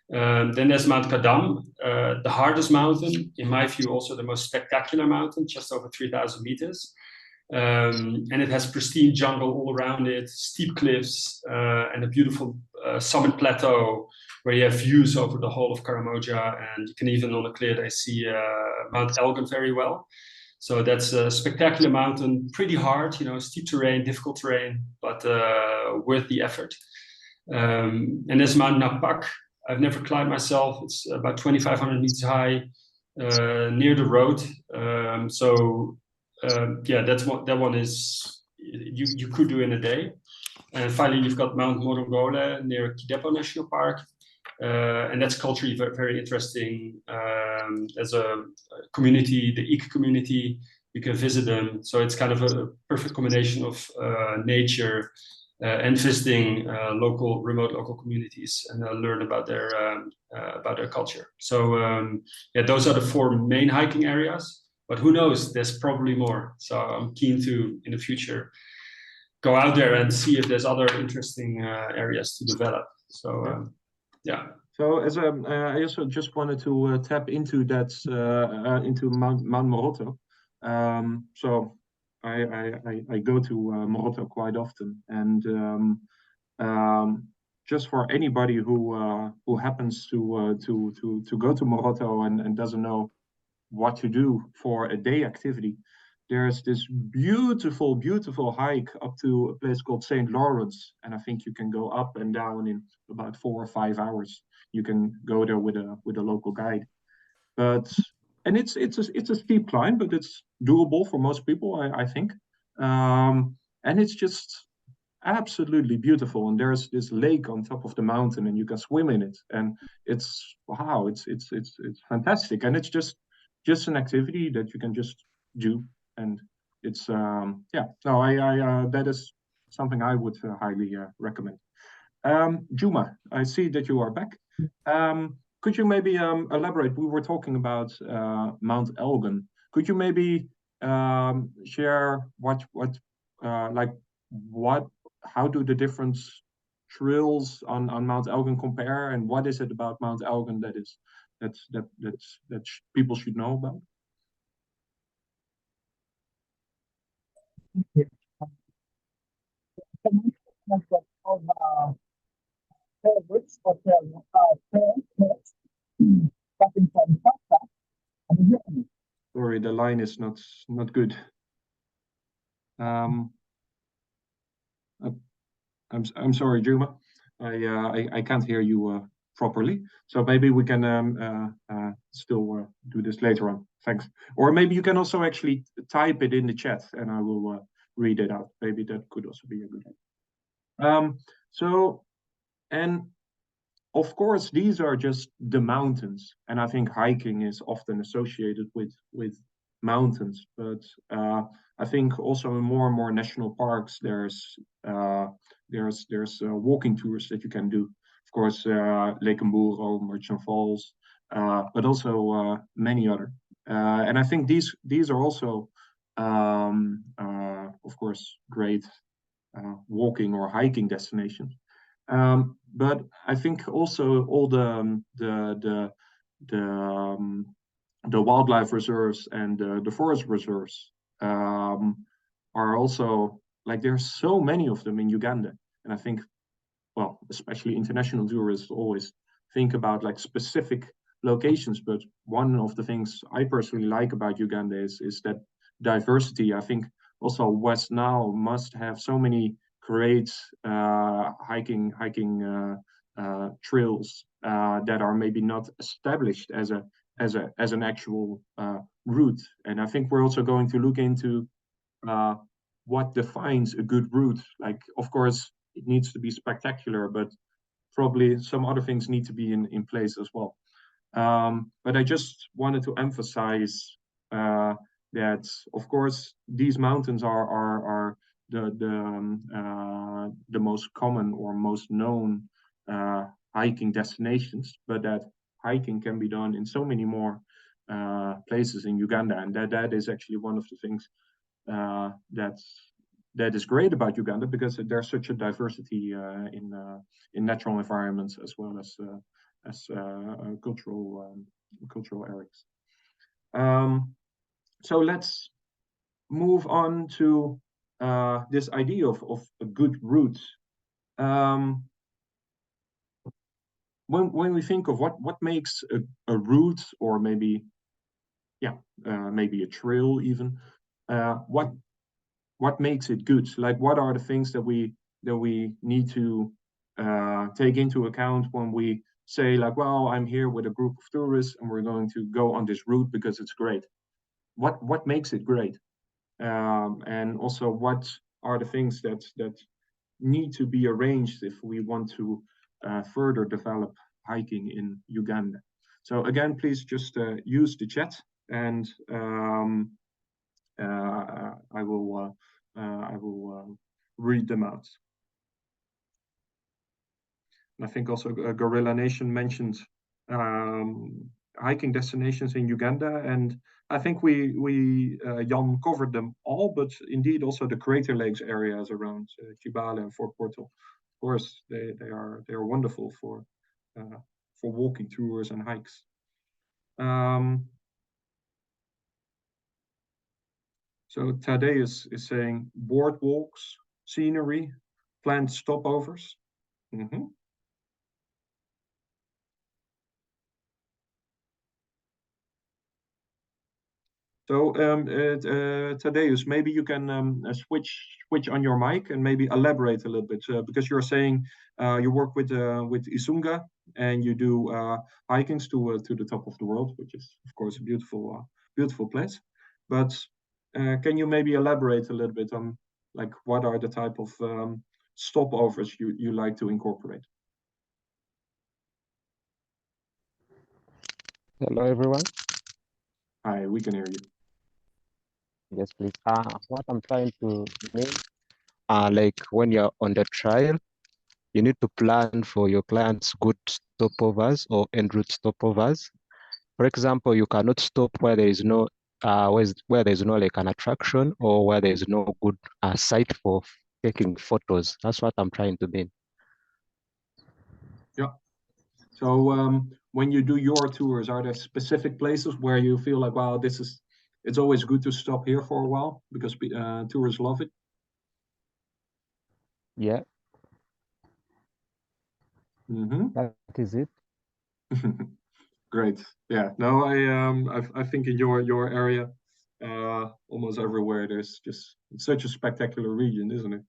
Then there's Mount Kadam, the hardest mountain, in my view, also the most spectacular mountain, just over 3,000 meters. And it has pristine jungle all around it, steep cliffs, and a beautiful summit plateau where you have views over the whole of Karamoja, and you can even on a clear day see Mount Elgin very well. So that's a spectacular mountain, pretty hard, steep terrain, difficult terrain, but worth the effort. And there's Mount Napak. I've never climbed myself. It's about 2,500 meters high, near the road. Yeah, that one is you could do in a day. And finally, you've got Mount Morongole near Kidepo National Park. And that's culturally very, very interesting. As a community, the Ik community, you can visit them. So it's kind of a perfect combination of nature and visiting remote local communities and learn about their culture. So yeah, those are the 4 main hiking areas. But who knows? There's probably more. So I'm keen to, in the future, go out there and see if there's other interesting areas to develop. So yeah. So as I also just wanted to tap into that into Mount Moroto. So I go to Moroto quite often, and just for anybody who happens to go to Moroto and doesn't know what to do for a day activity, there's this beautiful, beautiful hike up to a place called St. Lawrence, and I think you can go up and down in about 4 or 5 hours. You can go there with a local guide, and it's a steep climb, but it's doable for most people, I think. And it's just absolutely beautiful. And there's this lake on top of the mountain, and you can swim in it, and it's wow, it's fantastic, and it's just an activity that you can just do, and it's yeah. No, I that is something I would highly recommend. Juma, I see that you are back. Could you maybe elaborate? We were talking about Mount Elgin. Could you maybe share how do the different trails on Mount Elgin compare, and what is it about Mount Elgin that people should know about? Sorry, the line is not good. I'm sorry, Juma. I can't hear you properly. So maybe we can still do this later on. Thanks. Or maybe you can also actually type it in the chat, and I will read it out. Maybe that could also be a good idea. And of course, these are just the mountains, and I think hiking is often associated with mountains. But I think also in more and more national parks, there's walking tours that you can do. Of course, Lake Mburo, Merchant Falls, but also many other. And I think these are also, of course, great walking or hiking destinations. But I think also all the wildlife reserves and the forest reserves are also, like, there's so many of them in Uganda, and I think, well, especially international tourists always think about like specific locations, but one of the things I personally like about Uganda is that diversity. I think also West Nile must have so many great hiking trails that are maybe not established as an actual route. And I think we're also going to look into what defines a good route. Like, of course, it needs to be spectacular, but probably some other things need to be in place as well. But I just wanted to emphasize that, of course, these mountains are the most common or most known hiking destinations, but that hiking can be done in so many more places in Uganda, and that is actually one of the things that is great about Uganda, because there's such a diversity in natural environments as well as cultural areas. So let's move on to this idea of a good route. When we think of what makes a route, or maybe maybe a trail even, what makes it good? Like, what are the things that we need to take into account when we say, like, well, I'm here with a group of tourists and we're going to go on this route because it's great. What makes it great? And also, what are the things that need to be arranged if we want to further develop hiking in Uganda? So again, please just use the chat, and I will read them out. And I think also Gorilla Nation mentioned hiking destinations in Uganda, and I think we Jan covered them all, but indeed also the Crater Lakes areas around Chebet and Fort Portal. Of course, they are wonderful for walking tours and hikes. So Thaddeus is saying boardwalks, scenery, planned stopovers. So Thaddeus, maybe you can switch on your mic and maybe elaborate a little bit, because you're saying you work with Isunga, and you do hikings to the top of the world, which is of course a beautiful place. But can you maybe elaborate a little bit on, like, what are the type of stopovers you like to incorporate? Hello, everyone. Hi, we can hear you. Yes, please. What I'm trying to mean, like, when you're on the trial, you need to plan for your clients good stopovers or en route stopovers. For example, you cannot stop where there is no where there is no, like, an attraction, or where there is no good site for taking photos. That's what I'm trying to mean. Yeah. So when you do your tours, are there specific places where you feel like, wow, it's always good to stop here for a while because tourists love it? Yeah. That is it. Great. Yeah. No, I think in your area, almost everywhere there's just, it's such a spectacular region, isn't it?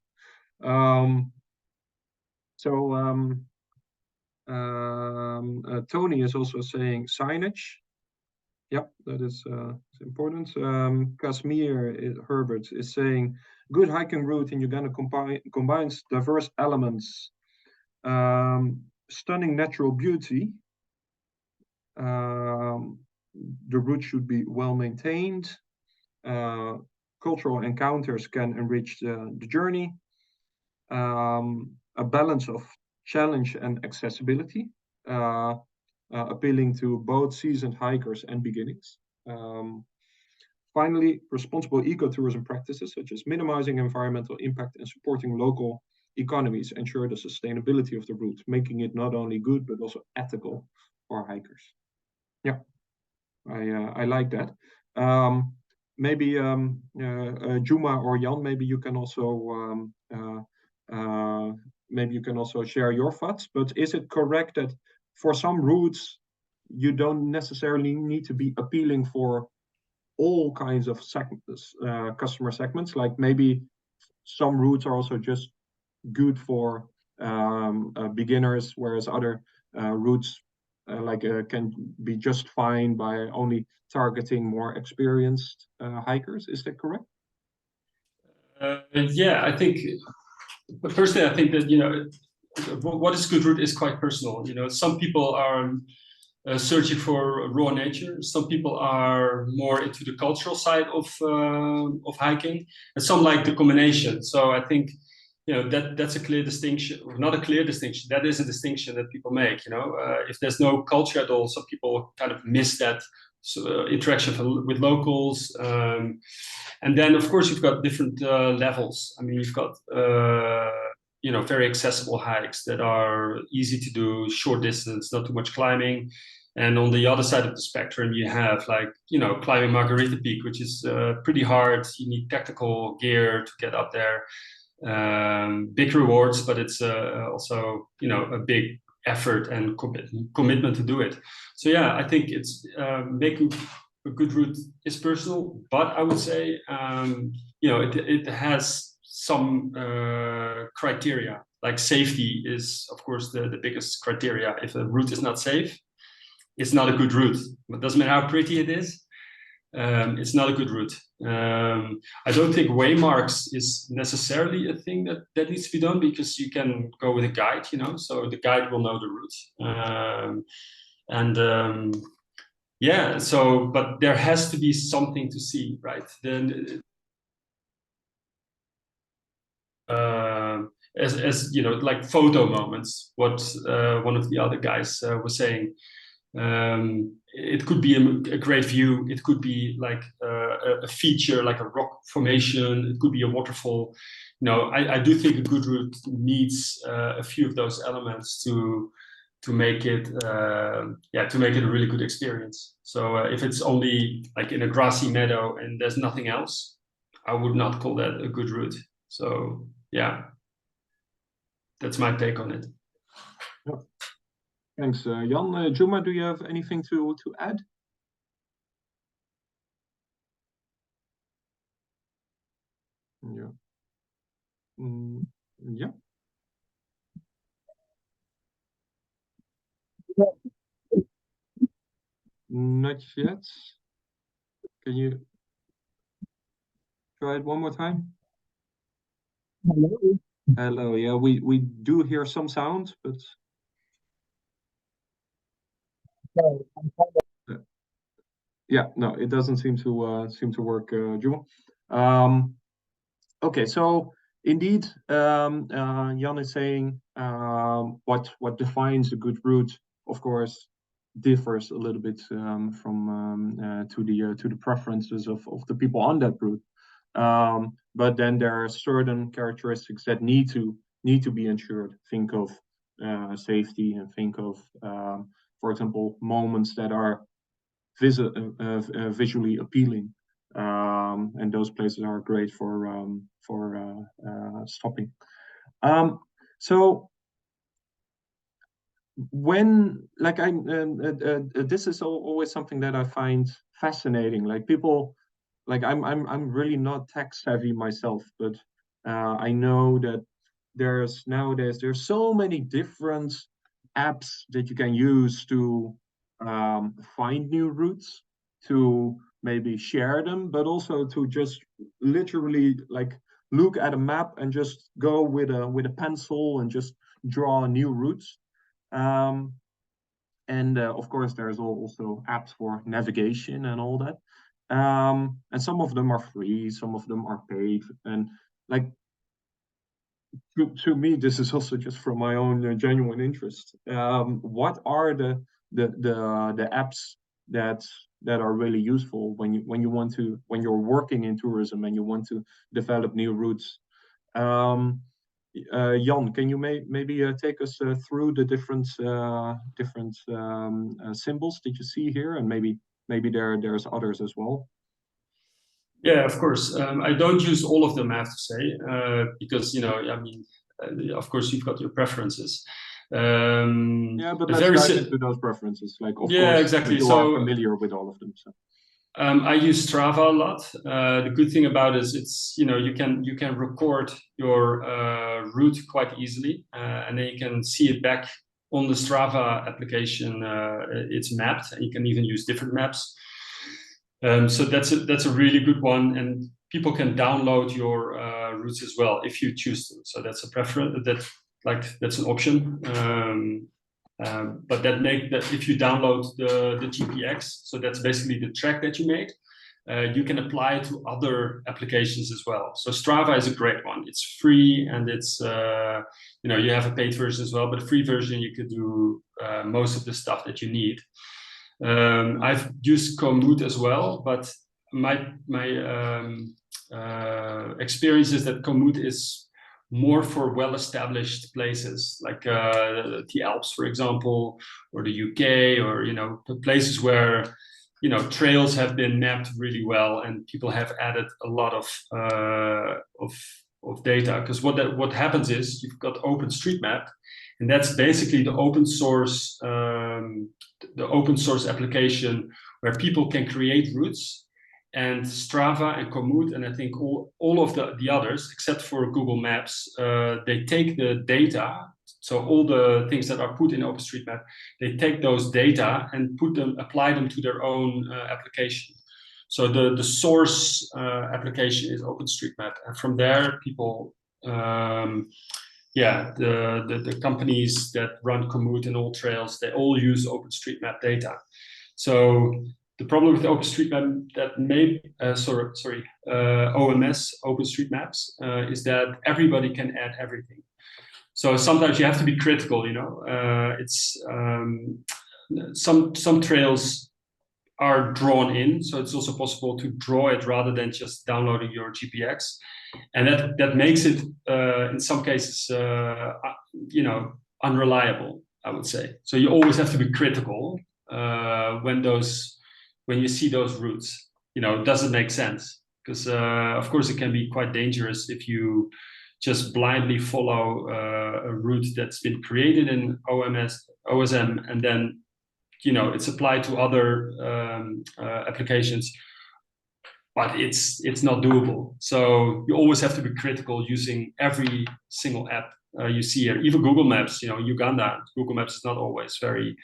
Tony is also saying signage. Yep, that is important. Herbert is saying good hiking route in Uganda combines diverse elements, stunning natural beauty. The route should be well maintained. Cultural encounters can enrich the journey. A balance of challenge and accessibility, appealing to both seasoned hikers and beginners. Finally, responsible ecotourism practices such as minimizing environmental impact and supporting local economies ensure the sustainability of the route, making it not only good but also ethical for hikers. Yeah, I like that. Maybe Juma or Jan, maybe you can also share your thoughts. But is it correct that for some routes you don't necessarily need to be appealing for all kinds of customer segments? Like, maybe some routes are also just good for beginners, whereas other routes can be just fine by only targeting more experienced hikers. Is that correct? Yeah, I think but personally, I think that, you know, what is good route is quite personal. You know, some people are searching for raw nature. Some people are more into the cultural side of hiking, and some like the combination. So I think, you know, that's a clear distinction, or not a clear distinction. That is a distinction that people make. You know, if there's no culture at all, some people kind of miss that interaction with locals. And then, of course, you've got different levels. I mean, you've got you know, very accessible hikes that are easy to do, short distance, not too much climbing. And on the other side of the spectrum, you have, like, you know, climbing Margarita Peak, which is pretty hard. You need tactical gear to get up there. Big rewards, but it's also, you know, a big effort and commitment to do it. So yeah, I think it's making a good route is personal, but I would say, you know, it has some criteria. Like safety is, of course, the biggest criteria. If a route is not safe, it's not a good route. It doesn't matter how pretty it is. It's not a good route. I don't think waymarks is necessarily a thing that needs to be done, because you can go with a guide, you know, so the guide will know the route. Yeah, so, but there has to be something to see, right? Then, as you know, like photo moments, what one of the other guys was saying. It could be a great view. It could be like a feature, like a rock formation. It could be a waterfall. You know, I do think a good route needs a few of those elements to make it, to make it a really good experience. So if it's only like in a grassy meadow and there's nothing else, I would not call that a good route. So yeah, that's my take on it. Yeah. Thanks, Jan. Juma, do you have anything to add? Yeah. Yeah. Not yet. Can you try it one more time? Hello. Hello. Yeah, we do hear some sound, but yeah, no, it doesn't seem to work, Juma. Okay, so indeed, Jan is saying what defines a good route, of course, differs a little bit from to the preferences of the people on that route. But then there are certain characteristics that need to be ensured. Think of safety, and think of, for example, moments that are visually appealing. And those places are great for stopping. So when, like, this is always something that I find fascinating. Like, people, like, I'm really not tech savvy myself, but I know that nowadays there's so many different apps that you can use to find new routes, to maybe share them, but also to just literally, like, look at a map and just go with a pencil and just draw new routes. And of course, there's also apps for navigation and all that. And some of them are free, some of them are paid. And, like, to me, this is also just from my own genuine interest. What are the apps that are really useful when you're working in tourism and you want to develop new routes? Jan, can you maybe take us through the different symbols that you see here, and maybe there's others as well? Yeah, of course. I don't use all of them, I have to say, because, you know, I mean, of course, you've got your preferences. Yeah, but let's dive into those preferences. Like, of course, exactly. You are familiar with all of them. So. I use Strava a lot. The good thing about it is it's, you know, you can record your route quite easily, and then you can see it back on the Strava application. It's mapped, and you can even use different maps. So that's a really good one, and people can download your routes as well if you choose them. So that's a preference. That's an option. But that if you download the GPX, so that's basically the track that you made, you can apply it to other applications as well. So Strava is a great one. It's free, and it's you have a paid version as well, but a free version you could do most of the stuff that you need. I've used Komoot as well, but my experience is that Komoot is more for well-established places like the Alps, for example, or the UK, or places where trails have been mapped really well, and people have added a lot of data. Because what happens is you've got OpenStreetMap, and that's basically the open source application where people can create routes. And Strava and Komoot, and I think all of the others, except for Google Maps, they take the data. So all the things that are put in OpenStreetMap, they take those data and apply them to their own application. So the source application is OpenStreetMap, and from there, people, the companies that run Komoot and AllTrails, they all use OpenStreetMap data. So the problem with OpenStreetMap OMS, OpenStreetMaps, is that everybody can add everything. So sometimes you have to be critical. It's some trails are drawn in, so it's also possible to draw it rather than just downloading your GPX, and that makes it in some cases unreliable, I would say. So you always have to be critical when you see those routes. Does it make sense? Because of course it can be quite dangerous if you just blindly follow a route that's been created in OSM, and then it's applied to other applications, but it's not doable. So you always have to be critical using every single app you see here. Even Google Maps, Uganda, Google Maps is not always very,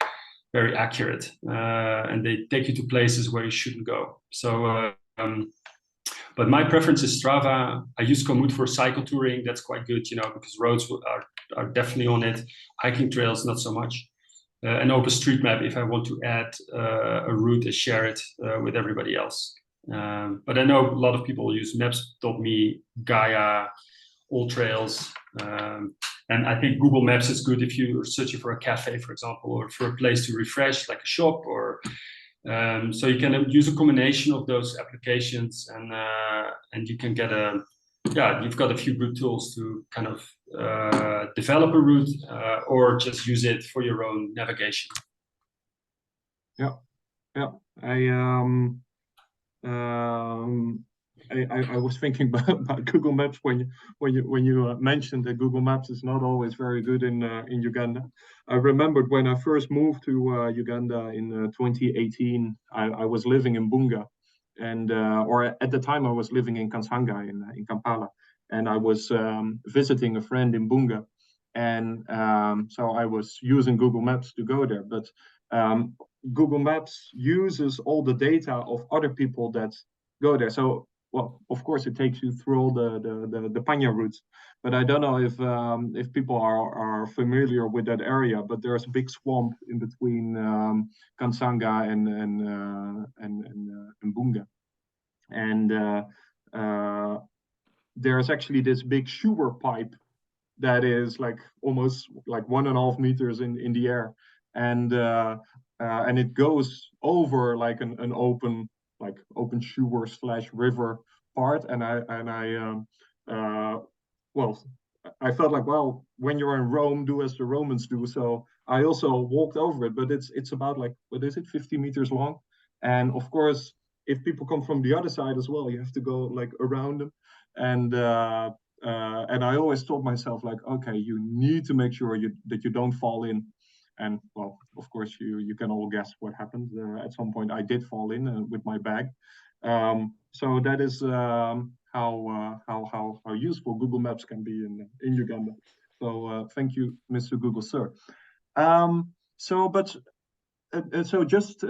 very accurate, and they take you to places where you shouldn't go. So but my preference is Strava. I use Komoot for cycle touring. That's quite good, because roads are definitely on it. Hiking trails, not so much. And OpenStreetMap if I want to add a route and share it with everybody else. But I know a lot of people use Maps.me, Gaia, AllTrails. And I think Google Maps is good if you're searching for a cafe, for example, or for a place to refresh, like a shop, or so you can use a combination of those applications, and you can get you've got a few good tools to kind of develop a route or just use it for your own navigation. Yeah. I was thinking about Google Maps when you mentioned that Google Maps is not always very good in Uganda. I remembered when I first moved to Uganda in 2018. I was living in Bunga, and or at the time I was living in Kansanga in Kampala, and I was visiting a friend in Bunga, and so I was using Google Maps to go there. But Google Maps uses all the data of other people that go there. So, well, of course, it takes you through all the Panya routes, but I don't know if people are familiar with that area. But there's a big swamp in between Kansanga and Bunga, and there's actually this big sewer pipe that is like almost like 1.5 meters in the air, and it goes over like an open sewer / river part, and I felt like, well, when you're in Rome, do as the Romans do. So I also walked over it, but it's about like, what is it, 50 meters long, and of course, if people come from the other side as well, you have to go like around them, and I always told myself like, okay, you need to make sure that you don't fall in. And well, of course, you can all guess what happened. At some point, I did fall in with my bag. So that is how useful Google Maps can be in Uganda. So thank you, Mr. Google, sir. But So just to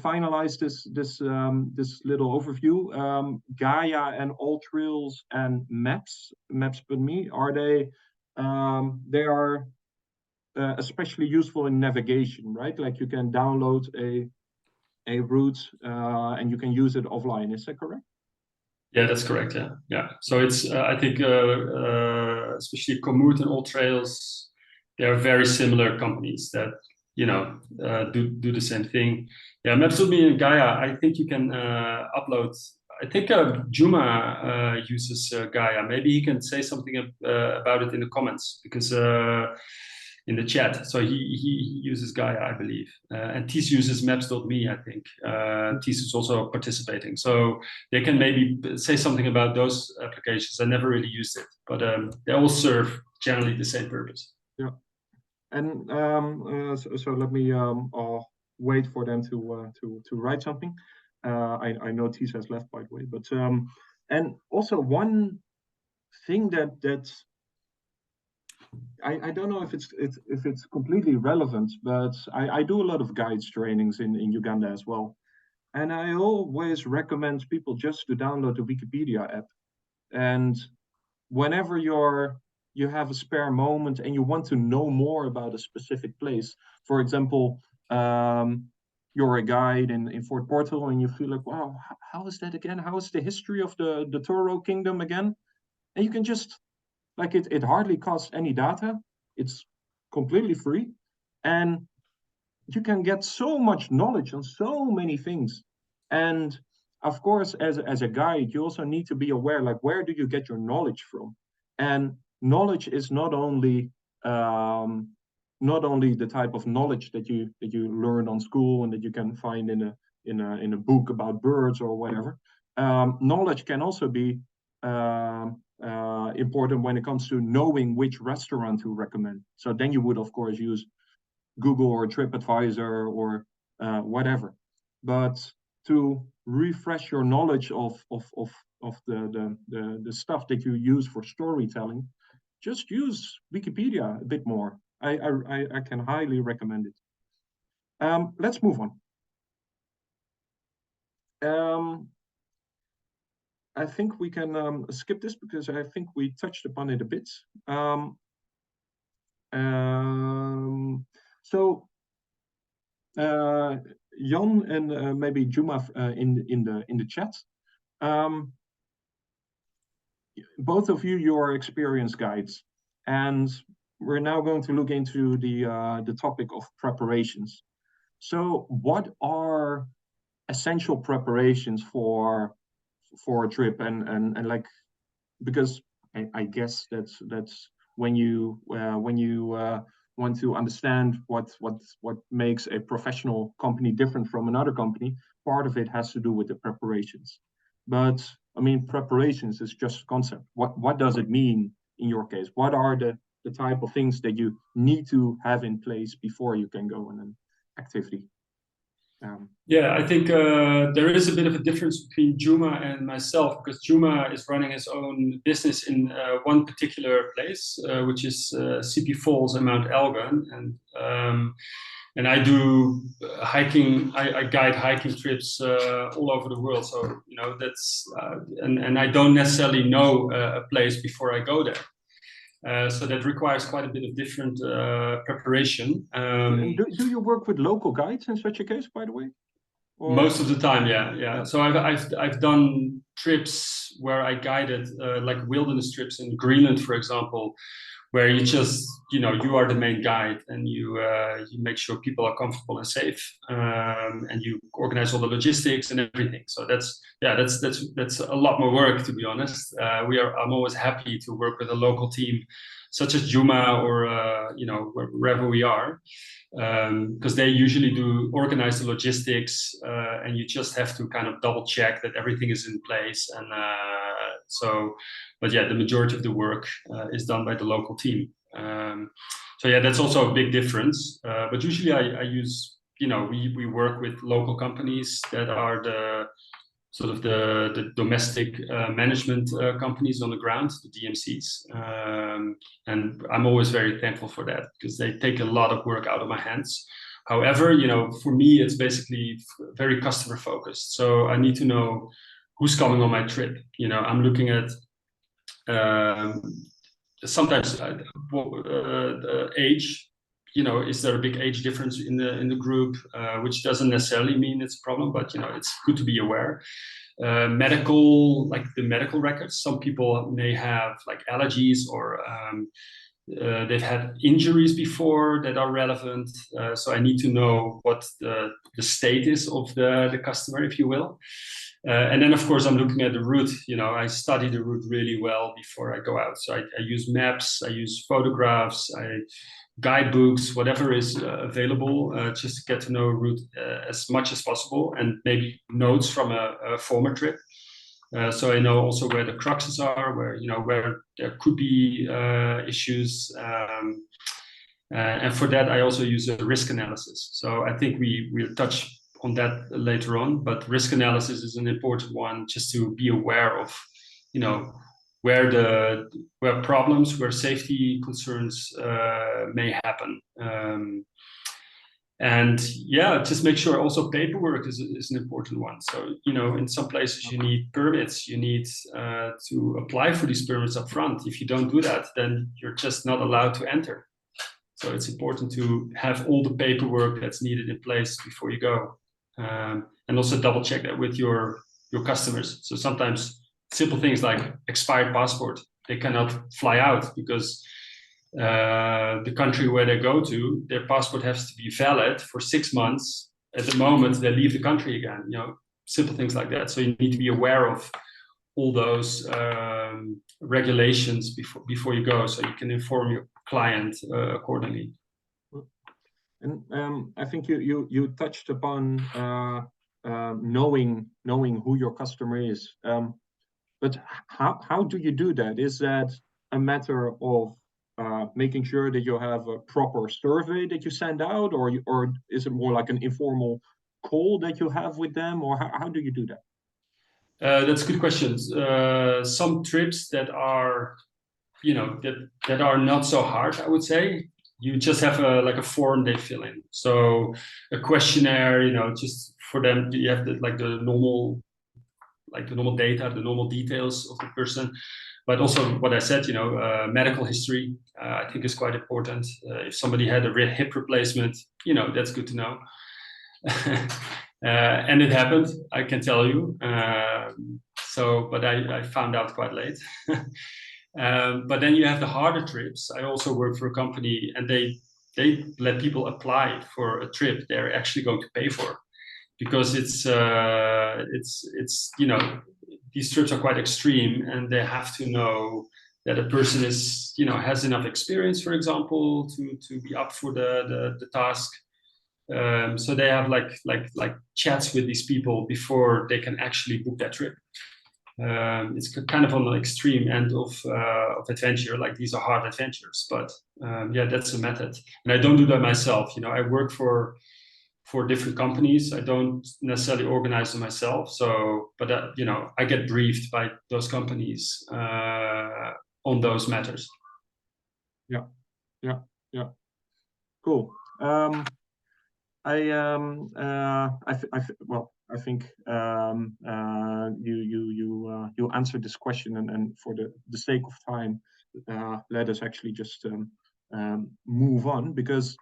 finalize this little overview, Gaia and AllTrails and Maps.me, are they are especially useful in navigation, right? Like you can download a route and you can use it offline. Is that correct? Yeah, that's correct. Yeah. So it's I think especially Komoot and AllTrails, they are very similar companies that do the same thing. Yeah, Maps.me and Gaia, I think you can upload. I think Juma uses Gaia. Maybe he can say something about it in the comments, because in the chat. So he uses Gaia, I believe, and Ties uses Maps.me. I think Ties is also participating, so they can maybe say something about those applications. I never really used it, but they all serve generally the same purpose. Yeah. And so let me wait for them to write something. I know Ties has left, by the way, but and also one thing that I don't know if it's completely relevant, but I do a lot of guides trainings in Uganda as well, and I always recommend people just to download the Wikipedia app, and whenever you have a spare moment and you want to know more about a specific place. For example, you're a guide in Fort Portal and you feel like, wow, how is that again? How is the history of the Toro Kingdom again? And you can just, like, it hardly costs any data. It's completely free. And you can get so much knowledge on so many things. And of course, as a guide, you also need to be aware, like, where do you get your knowledge from? And knowledge is not only the type of knowledge that you learn on school and that you can find in a book about birds or whatever. Knowledge can also be important when it comes to knowing which restaurant to recommend. So then you would, of course, use Google or TripAdvisor or whatever. But to refresh your knowledge of the stuff that you use for storytelling, just use Wikipedia a bit more. I can highly recommend it. Let's move on. I think we can skip this because I think we touched upon it a bit. So Jan and maybe Juma in the chat. Both of you are experienced guides, and we're now going to look into the topic of preparations. So, what are essential preparations for a trip, and like, because I guess that's when you want to understand what makes a professional company different from another company, part of it has to do with the preparations. But I mean, preparations is just a concept. What does it mean in your case? What are the type of things that you need to have in place before you can go on an activity? Yeah, I think there is a bit of a difference between Juma and myself, because Juma is running his own business in one particular place, which is CP Falls and Mount Elgon, and I do hiking. I guide hiking trips all over the world. So that's and I don't necessarily know a place before I go there. So that requires quite a bit of different preparation. Do you work with local guides in such a case, by the way? Or? Most of the time, yeah. So I've done trips where I guided like wilderness trips in Greenland, for example, where you just you are the main guide and you make sure people are comfortable and safe, and you organize all the logistics and everything. So that's a lot more work, to be honest. I'm always happy to work with a local team such as Juma or wherever we are, because they usually do organize the logistics, and you just have to kind of double check that everything is in place. And but yeah, the majority of the work is done by the local team. So yeah, that's also a big difference. But usually I use, we work with local companies that are the domestic management companies on the ground, the DMCs. And I'm always very thankful for that, because they take a lot of work out of my hands. However, you know, for me, it's basically very customer focused. So I need to know who's coming on my trip. You know, I'm looking at sometimes the age. You know, is there a big age difference in the group, which doesn't necessarily mean it's a problem, but you know, it's good to be aware. Medical, like the medical records. Some people may have like allergies or they've had injuries before that are relevant. So I need to know what the state is of the customer, if you will. And then, of course, I'm looking at the route. You know, I study the route really well before I go out. So I use maps, I use photographs, guidebooks, whatever is available, just to get to know a route as much as possible, and maybe notes from a former trip. So I know also where the cruxes are, where there could be issues, and for that I also use a risk analysis. So I think we'll touch on that later on, but risk analysis is an important one, just to be aware of, you know, where problems, where safety concerns may happen. And yeah, just make sure also paperwork is an important one. So, you know, in some places you need permits, you need to apply for these permits up front. If you don't do that, then you're just not allowed to enter. So it's important to have all the paperwork that's needed in place before you go. And also double check that with your customers. So sometimes simple things like expired passport, they cannot fly out because the country where they go to, their passport has to be valid for 6 months at the moment they leave the country again. You know, simple things like that. So you need to be aware of all those regulations before you go, so you can inform your client accordingly. And I think you touched upon knowing who your customer is. But how do you do that? Is that a matter of making sure that you have a proper survey that you send out, or is it more like an informal call that you have with them, or how do you do that? That's a good question. Some trips that are, you know, that are not so hard, I would say. You just have a form they fill in. So a questionnaire, you know, just for them, you have the normal data, the normal details of the person. But also what I said, you know, medical history, I think is quite important. If somebody had a hip replacement, you know, that's good to know. And it happened, I can tell you. But I found out quite late. But then you have the harder trips. I also work for a company, and they let people apply for a trip they're actually going to pay for, because it's you know, these trips are quite extreme, and they have to know that a person is, you know, has enough experience, for example, to be up for the task. So they have like chats with these people before they can actually book that trip. It's kind of on the extreme end of adventure. Like, these are hard adventures, but yeah, that's a method. And I don't do that myself. You know, I work for different companies. I don't necessarily organize them myself. So, but you know, I get briefed by those companies on those matters. Yeah. Cool. I think you answered this question, and for the sake of time, let us actually just move on, because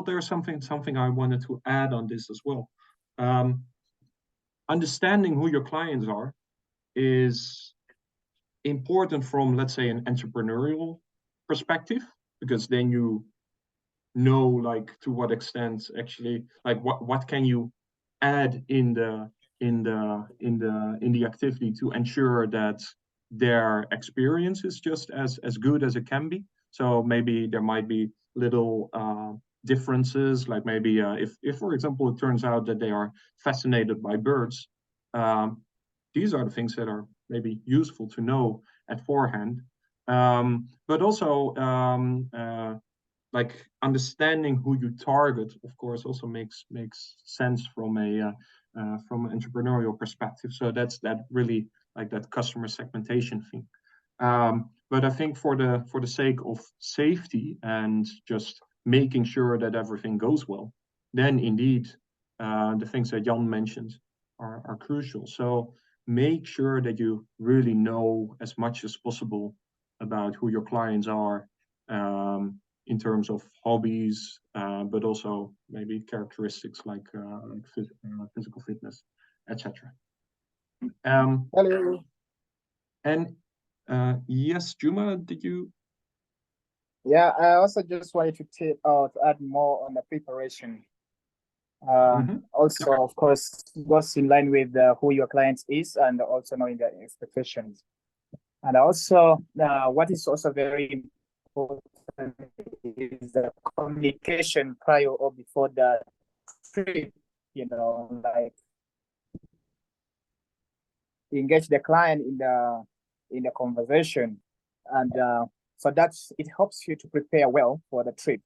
there's something I wanted to add on this as well. Understanding who your clients are is important from, let's say, an entrepreneurial perspective, because then you know, like, to what extent actually, like, what can you add in the activity to ensure that their experience is just as good as it can be. So maybe there might be little differences, like maybe if for example it turns out that they are fascinated by birds, these are the things that are maybe useful to know at forehand. But also like understanding who you target, of course, also makes sense from an entrepreneurial perspective. So that's really like that customer segmentation thing. But I think for the sake of safety and just making sure that everything goes well, then indeed the things that Jan mentioned are crucial. So make sure that you really know as much as possible about who your clients are, in terms of hobbies, but also maybe characteristics like physical fitness, etc. Hello. And yes, Juma, did you? Yeah, I also just wanted to add more on the preparation. Also, of course, goes in line with who your client is, and also knowing their expectations. And also, what is also very important is the communication prior or before the trip. You know, like engage the client in the conversation, and so that's it helps you to prepare well for the trip.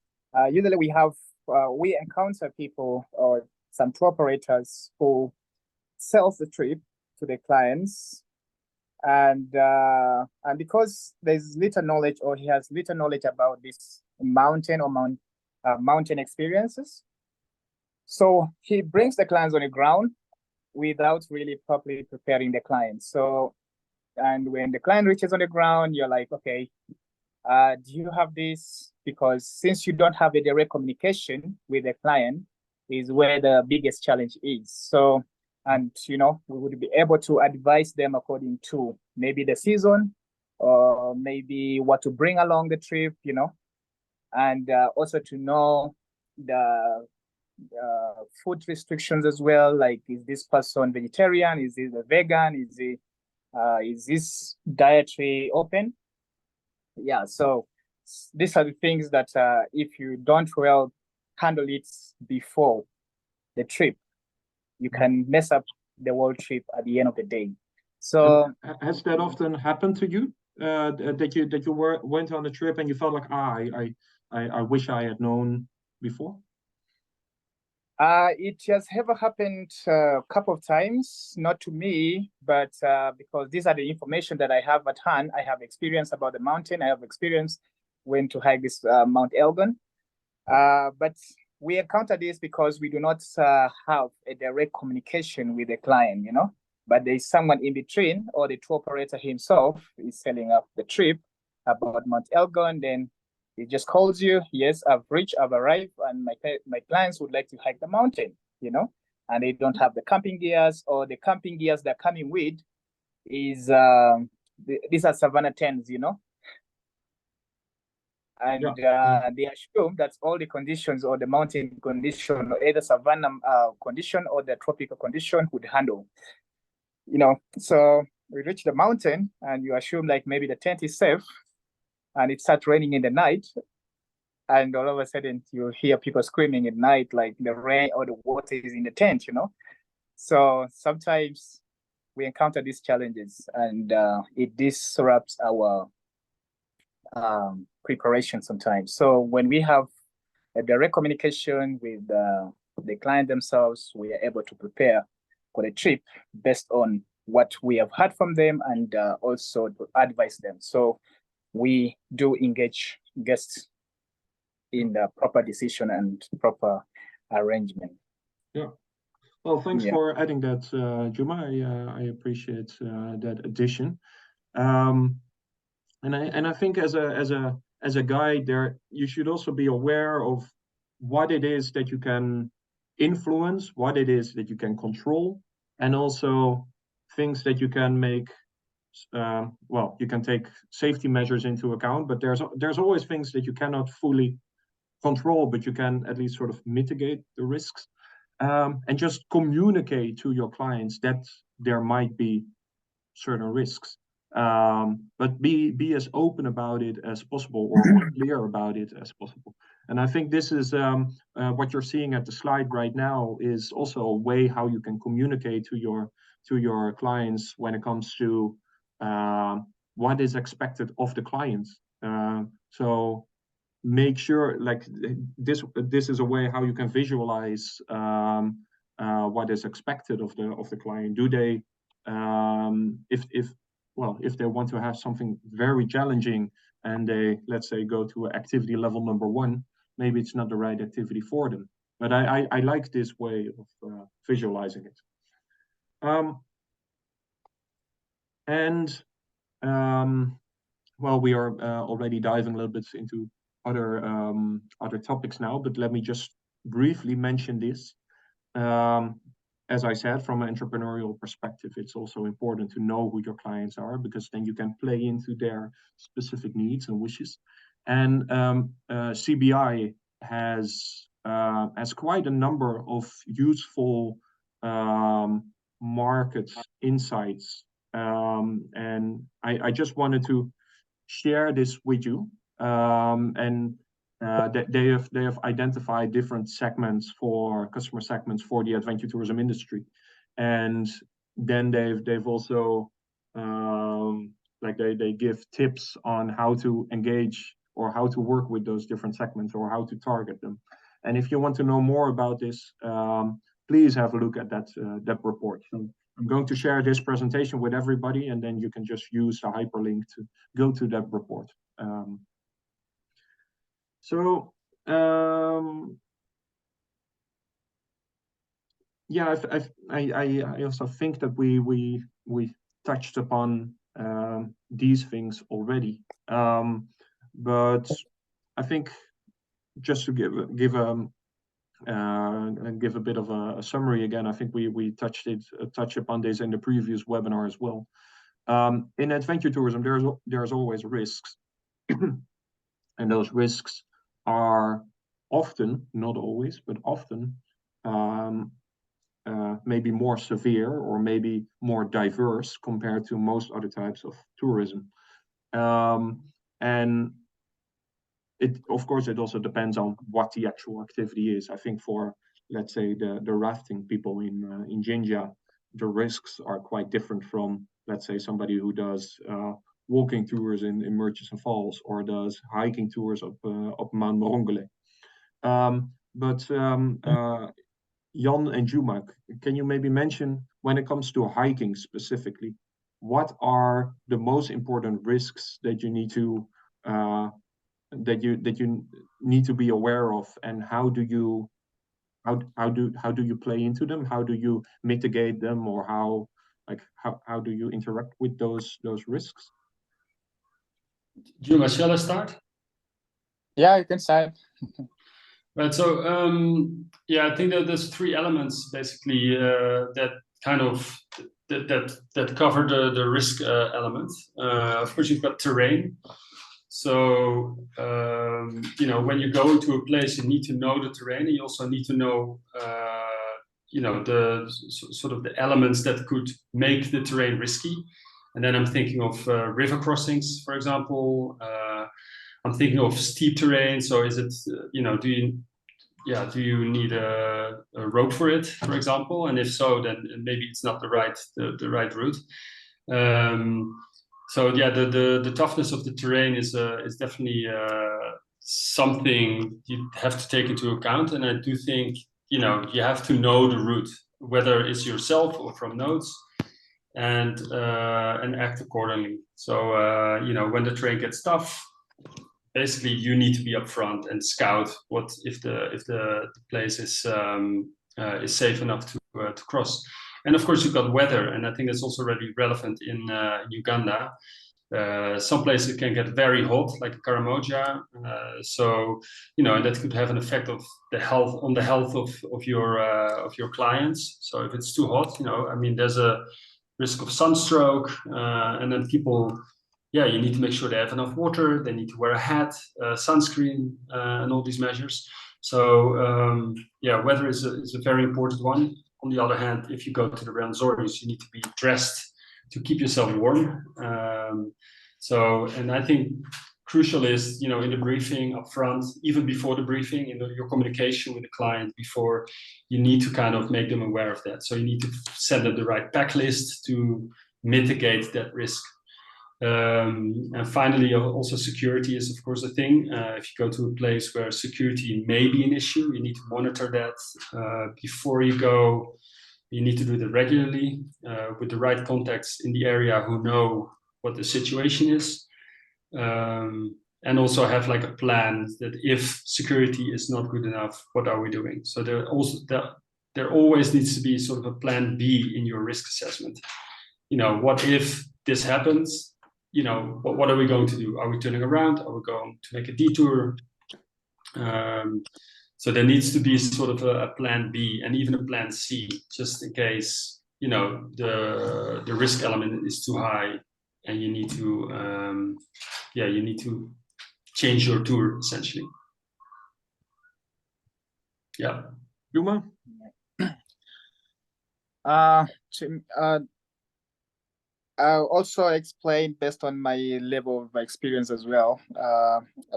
Usually, we encounter people or some tour operators who sells the trip to the clients, and because there's little knowledge, or he has little knowledge about this mountain or mountain experiences, so he brings the clients on the ground without really properly preparing the client. So, and when the client reaches on the ground, you're like, okay, do you have this? Because since you don't have a direct communication with the client, is where the biggest challenge is. So, and we would be able to advise them according to maybe the season, or maybe what to bring along the trip, and also to know the food restrictions as well. Like, is this person vegetarian? Is this a vegan? Is this dietary open? Yeah, so these are the things that if you don't well handle it before the trip, you can mess up the whole trip at the end of the day. So has that often happened to you? That you went on a trip and you felt like, I wish I had known before? It has ever happened a couple of times, not to me, but because these are the information that I have at hand. I have experience about the mountain. I have experience when to hike this Mount Elgon. But we encounter this because we do not have a direct communication with the client, but there's someone in between, or the tour operator himself is selling up the trip about Mount Elgon. Then he just calls you, yes, I've arrived, and my clients would like to hike the mountain, and they don't have the camping gears, or the camping gears they're coming with is these are Savannah 10s, and they assume that all the conditions, or the mountain condition, or either Savannah condition or the tropical condition would handle, So we reach the mountain, and you assume like maybe the tent is safe, and it starts raining in the night, and all of a sudden you hear people screaming at night, like the rain or the water is in the tent, So sometimes we encounter these challenges, and it disrupts our preparation sometimes. So when we have a direct communication with the client themselves, we are able to prepare for the trip based on what we have heard from them, and also to advise them. So we do engage guests in the proper decision and proper arrangement. Yeah. Well, thanks for adding that, Juma. I appreciate that addition. And I think as a guide there, you should also be aware of what it is that you can influence, what it is that you can control, and also things that you can make. You can take safety measures into account, but there's always things that you cannot fully control, but you can at least sort of mitigate the risks, and just communicate to your clients that there might be certain risks, but be as open about it as possible, or clear about it as possible. And I think this is what you're seeing at the slide right now is also a way how you can communicate to your clients when it comes to what is expected of the clients. So make sure, like, this is a way how you can visualize what is expected of the client. Do they if they want to have something very challenging, and they, let's say, go to activity level number 1, maybe it's not the right activity for them. But I like this way of visualizing it. Well, we are already diving a little bit into other topics now, but let me just briefly mention this. As I said, from an entrepreneurial perspective, it's also important to know who your clients are, because then you can play into their specific needs and wishes. And CBI has quite a number of useful market insights, and I just wanted to share this with you. That they have identified different segments for customer segments for the adventure tourism industry, and then they've also like they give tips on how to engage or how to work with those different segments or how to target them. And if you want to know more about this, please have a look at that report. So I'm going to share this presentation with everybody, and then you can just use the hyperlink to go to that report. Yeah, I also think that we touched upon these things already, but I think just to give a bit of a summary again, I think we touched upon this in the previous webinar as well. In adventure tourism, there's always risks, and those risks are often, not always, but often maybe more severe or maybe more diverse compared to most other types of tourism. And of course, it also depends on what the actual activity is. I think for, let's say, the rafting people in Jinja, the risks are quite different from, let's say, somebody who does walking tours in Murchison Falls or does hiking tours up Mount Morongole. Jan and Juma, can you maybe mention, when it comes to hiking specifically, what are the most important risks that you need to be aware of, and how do you play into them? How do you mitigate them, or how do you interact with those risks? Juma, shall I start? Yeah, you can start. Right. So yeah, I think that there's three elements basically that kind of that cover the risk element. Of course, you've got terrain. So when you go into a place, you need to know the terrain. You also need to know the sort of the elements that could make the terrain risky. And then I'm thinking of river crossings, for example. I'm thinking of steep terrain. So is it, do you need a rope for it, for example? And if so, then maybe it's not the right route. So yeah, the toughness of the terrain is definitely something you have to take into account. And I do think you have to know the route, whether it's yourself or from notes, and act accordingly. So when the terrain gets tough, basically you need to be upfront and scout what if the place is safe enough to cross. And of course, you've got weather, and I think that's also really relevant in Uganda. Some places can get very hot, like Karamoja. So and that could have an effect on the health of your clients. So if it's too hot, there's a risk of sunstroke, and then people, you need to make sure they have enough water. They need to wear a hat, sunscreen, and all these measures. So weather is a very important one. On the other hand, if you go to the Rwenzori's, you need to be dressed to keep yourself warm. And I think crucial is, in the briefing up front, even before the briefing, your communication with the client before, you need to kind of make them aware of that. So you need to send them the right pack list to mitigate that risk. And finally, also security is, of course, a thing. If you go to a place where security may be an issue, you need to monitor that before you go. You need to do that regularly with the right contacts in the area who know what the situation is. and also have like a plan that if security is not good enough, what are we doing? So there always needs to be sort of a plan B in your risk assessment. What if this happens? What are we going to do? Are we turning around? Are we going to make a detour? So there needs to be sort of a plan B and even a plan C, just in case the risk element is too high, and you need to change your tour essentially. Yeah. Juma? I'll also explain based on my level of experience as well.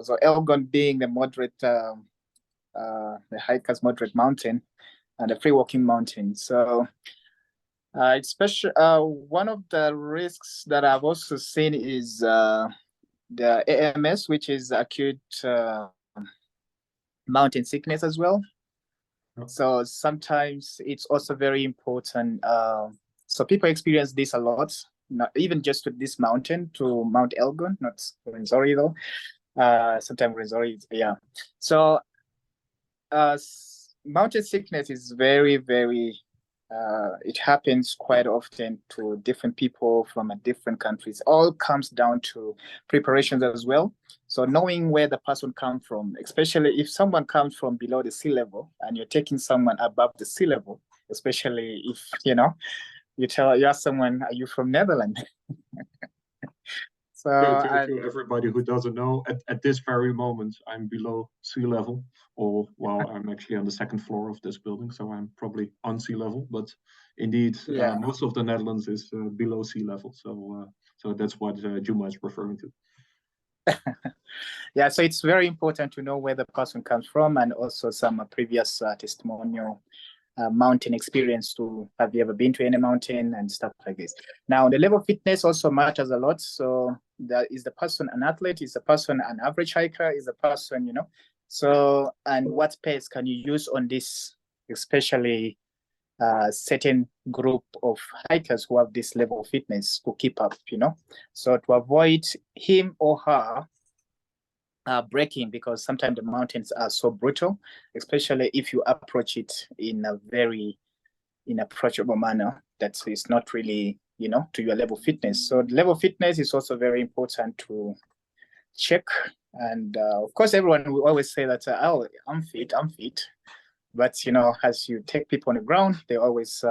So Elgon being the moderate, the hiker's moderate mountain and a free walking mountain. So especially one of the risks that I've also seen is the AMS, which is acute mountain sickness as well. So sometimes it's also very important. So people experience this a lot, not even just to this mountain, to Mount Elgon, not Rwenzori though. Sometimes Rwenzori, yeah. So mountain sickness is very, very, it happens quite often to different people from different countries. All comes down to preparations as well. So knowing where the person comes from, especially if someone comes from below the sea level and you're taking someone above the sea level, especially if, you ask someone, are you from Netherlands? So to everybody who doesn't know, at this very moment, I'm below sea level, or well, I'm actually on the second floor of this building, so I'm probably on sea level. But indeed, most of the Netherlands is below sea level, so that's what Juma is referring to. Yeah, so it's very important to know where the person comes from, and also some previous testimonial mountain experience. To have you ever been to any mountain and stuff like this. Now the level of fitness also matters a lot. So is the person an athlete? Is the person an average hiker? Is the person, so, and what pace can you use on this, especially certain group of hikers who have this level of fitness to keep up, so to avoid him or her breaking, because sometimes the mountains are so brutal, especially if you approach it in a very inapproachable manner that is not really, to your level of fitness. So the level of fitness is also very important to check. And of course, everyone will always say that, oh, I'm fit. But, as you take people on the ground, they always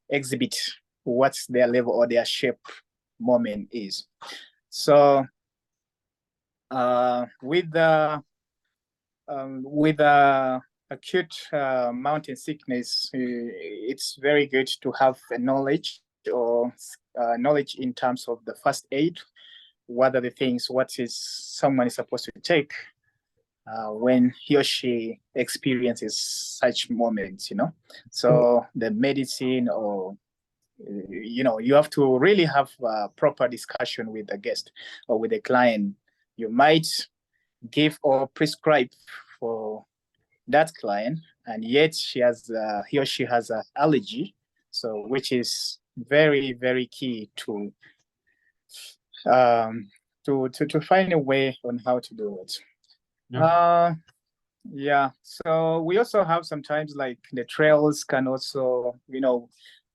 exhibit what their level or their shape moment is. So with acute mountain sickness, it's very good to have a knowledge in terms of the first aid. What are the things, what is someone is supposed to take when he or she experiences such moments, So the medicine, or, you have to really have a proper discussion with the guest or with the client. You might give or prescribe for that client, and yet he or she has an allergy, so which is very, very key to find a way on how to do it. So we also have sometimes, like, the trails can also,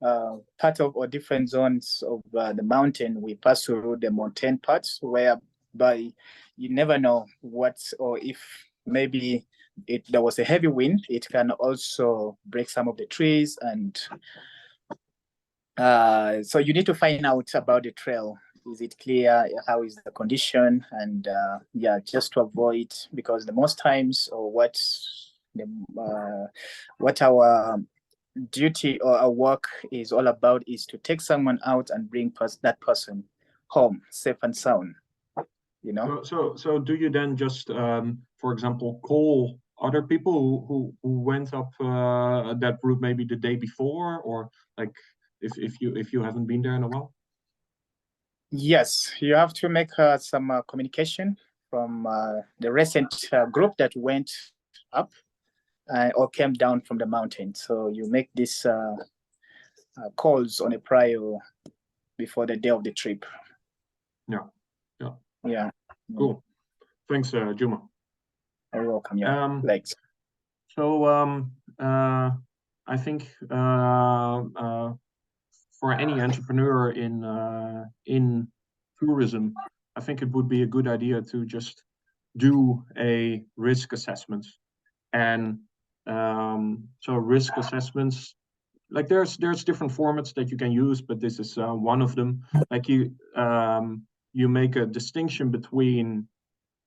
part of or different zones of the mountain, we pass through the mountain parts, whereby you never know what, or if maybe there was a heavy wind, it can also break some of the trees. And so you need to find out about the trail. Is it clear? How is the condition? And just to avoid, because the most times, or what our duty or our work is all about, is to take someone out and bring that person home safe and sound. So do you then just, for example, call other people who went up that route maybe the day before, or like if you haven't been there in a while? Yes, you have to make some communication from the recent group that went up or came down from the mountain. So you make these calls on a prior before the day of the trip. Yeah. Yeah. Cool. Thanks, Juma. You're welcome. Yeah. Thanks. So I think for any entrepreneur in tourism, I think it would be a good idea to just do a risk assessment. And so risk assessments, like there's different formats that you can use, but this is one of them. Like you make a distinction between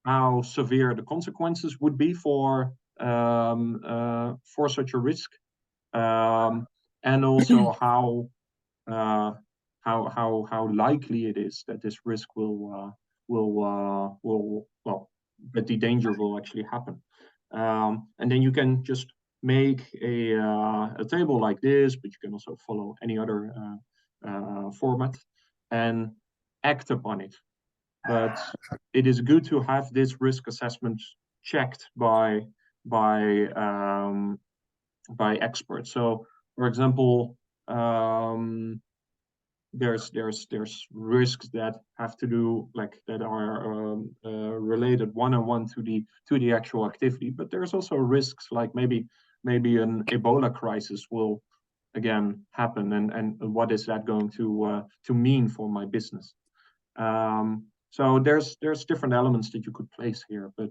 how severe the consequences would be for such a risk, and also how likely it is that this risk will well, that the danger will actually happen. And then you can just make a table like this, but you can also follow any other format and act upon it. But it is good to have this risk assessment checked by experts. So, for example, there's risks that have to do that are related one-on-one to the actual activity, but there's also risks like maybe an Ebola crisis will again happen, and what is that going to mean for my business? So there's different elements that you could place here, but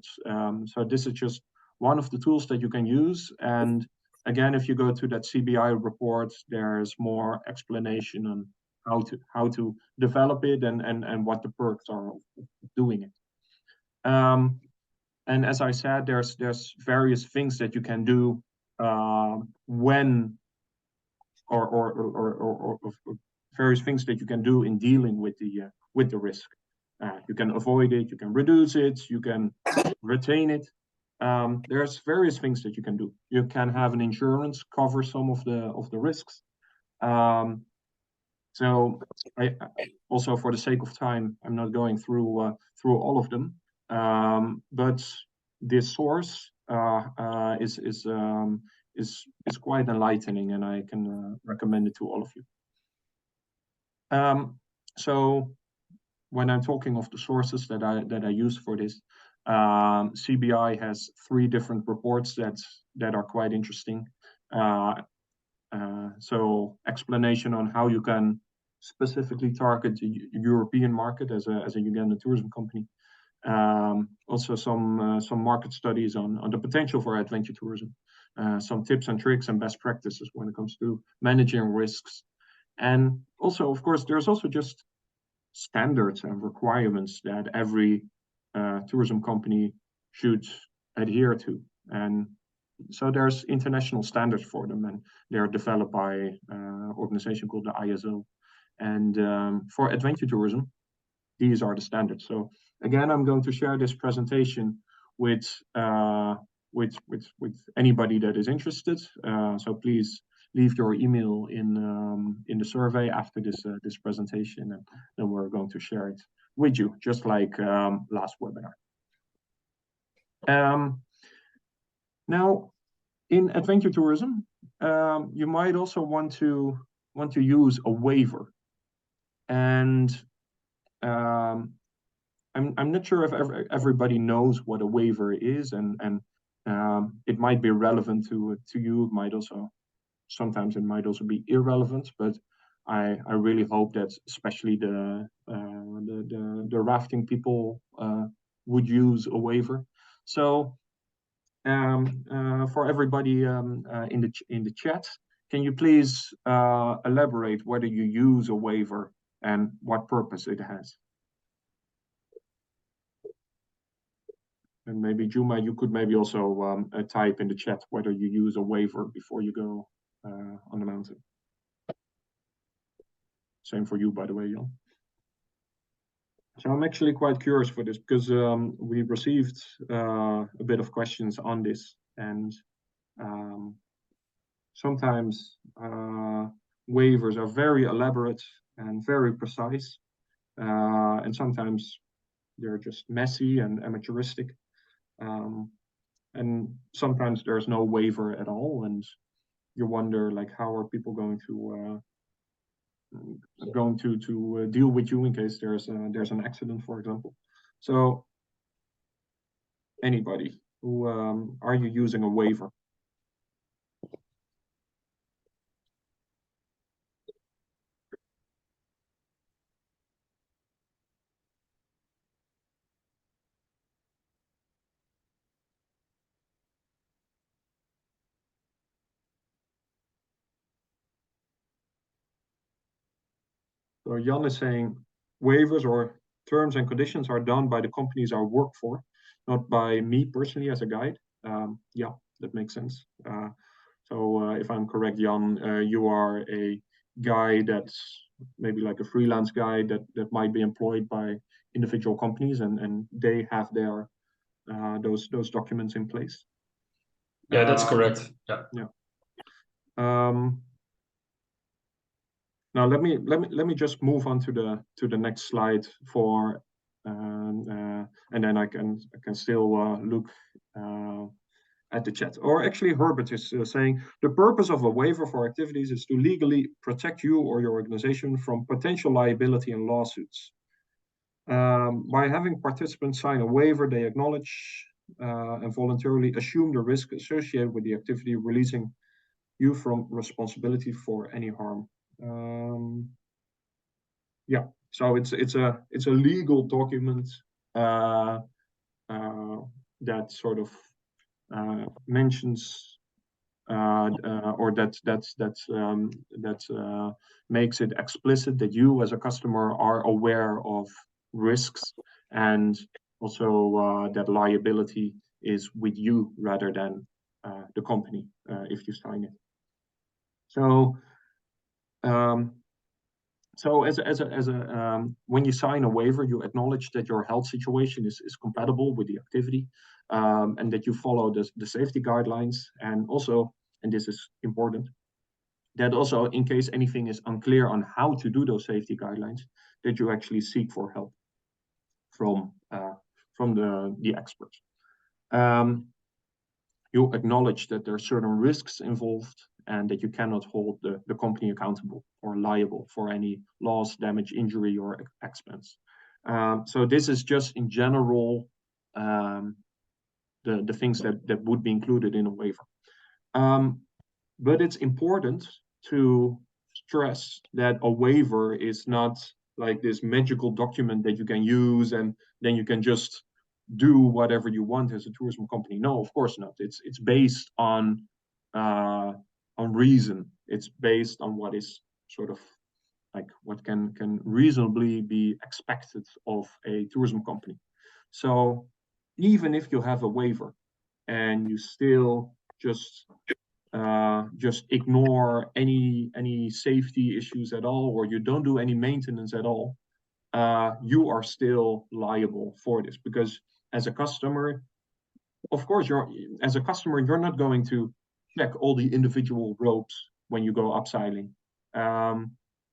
so this is just one of the tools that you can use. And again, if you go to that CBI report, there's more explanation on how to develop it and what the perks are of doing it. And as I said, there's various things that you can do when or various things that you can do in dealing with the risk. You can avoid it, you can reduce it, you can retain it. There's various things that you can do. You can have an insurance cover some of the risks. So I also, for the sake of time, I'm not going through all of them. But this source is quite enlightening, and I can recommend it to all of you. So when I'm talking of the sources that I use for this, CBI has 3 different reports that are quite interesting. So explanation on how you can specifically target the European market as a Ugandan tourism company. Also some market studies on the potential for adventure tourism. Some tips and tricks and best practices when it comes to managing risks. And also, of course, there's also just standards and requirements that every tourism company should adhere to. And so there's international standards for them, and they're developed by an organization called the ISO. And for adventure tourism, these are the standards. So again, I'm going to share this presentation with anybody that is interested. So please leave your email in the survey after this presentation, and then we're going to share it with you, just like last webinar. Now, in adventure tourism, you might also want to use a waiver, and I'm not sure if everybody knows what a waiver is, and it might be relevant to you. It might also sometimes be irrelevant, but I really hope that especially the rafting people would use a waiver. So for everybody in the chat, can you please elaborate whether you use a waiver and what purpose it has? And maybe Juma, you could maybe also type in the chat whether you use a waiver before you go on the mountain. Same for you, by the way, Jan. So I'm actually quite curious for this because we received a bit of questions on this, and sometimes waivers are very elaborate and very precise, and sometimes they're just messy and amateuristic. And sometimes there's no waiver at all, and you wonder, like, how are people going to deal with you in case there's an accident, for example. So Anybody who are you using a waiver? So Jan is saying waivers or terms and conditions are done by the companies I work for, not by me personally as a guide. Yeah, that makes sense. So if I'm correct, Jan, you are a guy that's maybe like a freelance guy that might be employed by individual companies, and they have their those documents in place. Yeah, that's correct. Yeah. Yeah. Now let me just move on to the next slide for, and then I can still look at the chat. Or actually, Herbert is saying the purpose of a waiver for activities is to legally protect you or your organization from potential liability and lawsuits. By having participants sign a waiver, they acknowledge and voluntarily assume the risk associated with the activity, releasing you from responsibility for any harm. Yeah, so it's a legal document that sort of mentions or that makes it explicit that you as a customer are aware of risks, and also that liability is with you rather than the company if you sign it. So when you sign a waiver, you acknowledge that your health situation is compatible with the activity, and that you follow the safety guidelines, and also, and this is important, that also in case anything is unclear on how to do those safety guidelines, that you actually seek for help from the experts. You acknowledge that there are certain risks involved, and that you cannot hold the company accountable or liable for any loss, damage, injury, or expense. So this is just in general the things that would be included in a waiver. But it's important to stress that a waiver is not like this magical document that you can use and then you can just do whatever you want as a tourism company. No, of course not. It's based on reason. It's based on what is sort of like what can reasonably be expected of a tourism company. So even if you have a waiver and you still just ignore any safety issues at all, or you don't do any maintenance at all, you are still liable for this, because as a customer, of course, you're not going to check all the individual ropes when you go upseiling.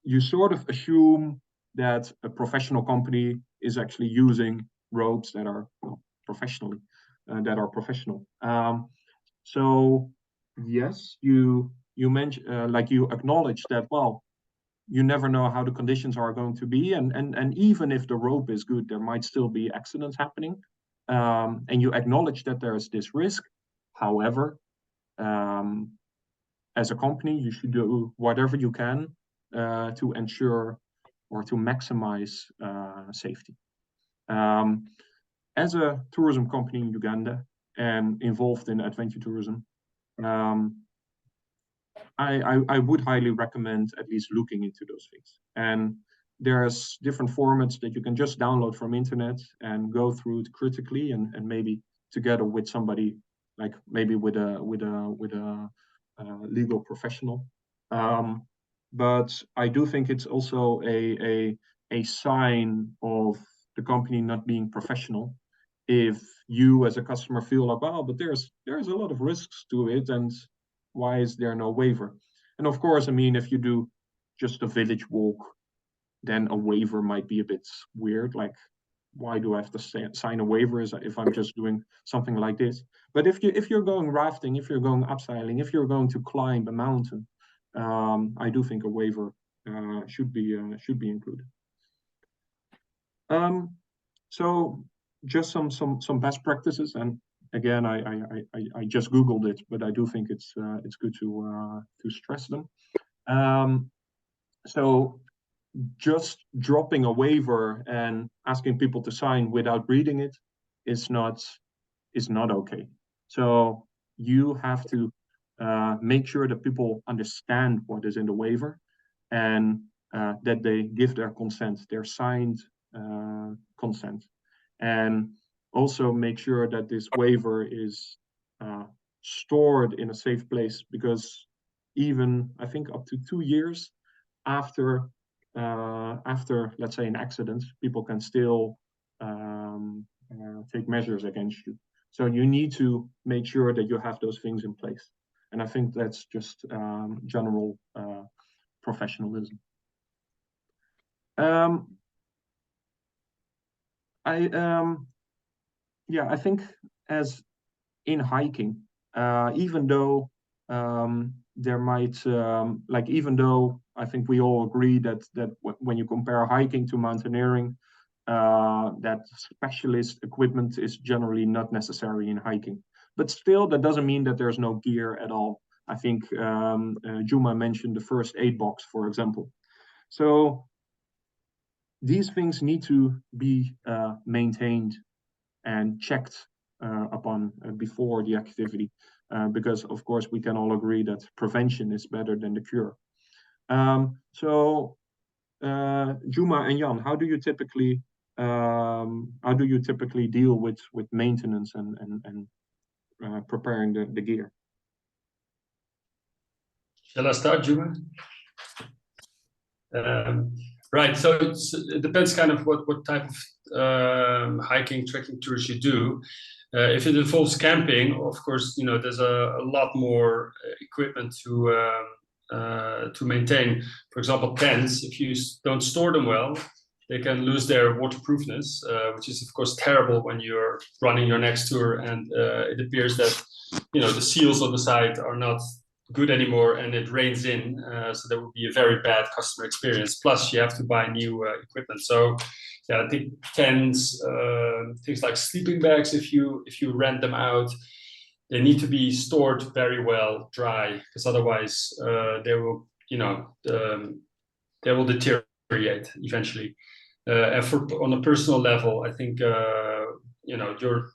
You sort of assume that a professional company is actually using ropes that are professional. So yes, you mentioned like you acknowledge that, well, you never know how the conditions are going to be, and even if the rope is good, there might still be accidents happening, and you acknowledge that there is this risk. However, as a company, you should do whatever you can to ensure or to maximize safety. As a tourism company in Uganda and involved in adventure tourism, I would highly recommend at least looking into those things. And there's different formats that you can just download from internet and go through it critically, and maybe together with somebody, like maybe with a legal professional. But I do think it's also a sign of the company not being professional if you as a customer feel like, well, but there's a lot of risks to it, and why is there no waiver? And of course, I mean, if you do just a village walk, then a waiver might be a bit weird. Like, why do I have to sign a waiver if I'm just doing something like this? But if you're going rafting, if you're going upseiling, if you're going to climb a mountain, I do think a waiver should be included. So just some best practices, and again, I just Googled it, but I do think it's good to stress them. So just dropping a waiver and asking people to sign without reading it is not okay. So you have to make sure that people understand what is in the waiver, and that they give their consent, their signed consent, and also make sure that this waiver is stored in a safe place, because even I think up to 2 years after let's say an accident, people can still take measures against you. So you need to make sure that you have those things in place, and I think that's just general professionalism. I think as in hiking, even though there might even though I think we all agree that when you compare hiking to mountaineering, that specialist equipment is generally not necessary in hiking. But still, that doesn't mean that there's no gear at all. I think Juma mentioned the first aid box, for example. So these things need to be maintained and checked upon before the activity, because of course we can all agree that prevention is better than the cure. So Juma and Jan, how do you typically deal with maintenance and preparing the gear? Shall I start, Juma? Right, so it depends kind of what type of hiking, trekking tours you do. If it involves camping, of course, there's a lot more equipment to maintain. For example, tents, if you don't store them well, they can lose their waterproofness, which is of course terrible when you're running your next tour and it appears that the seals on the side are not good anymore and it rains in, so that would be a very bad customer experience. Plus you have to buy new equipment. So yeah, I think tents, things like sleeping bags, if you rent them out, they need to be stored very well dry, because otherwise they will deteriorate eventually. And on a personal level, I think your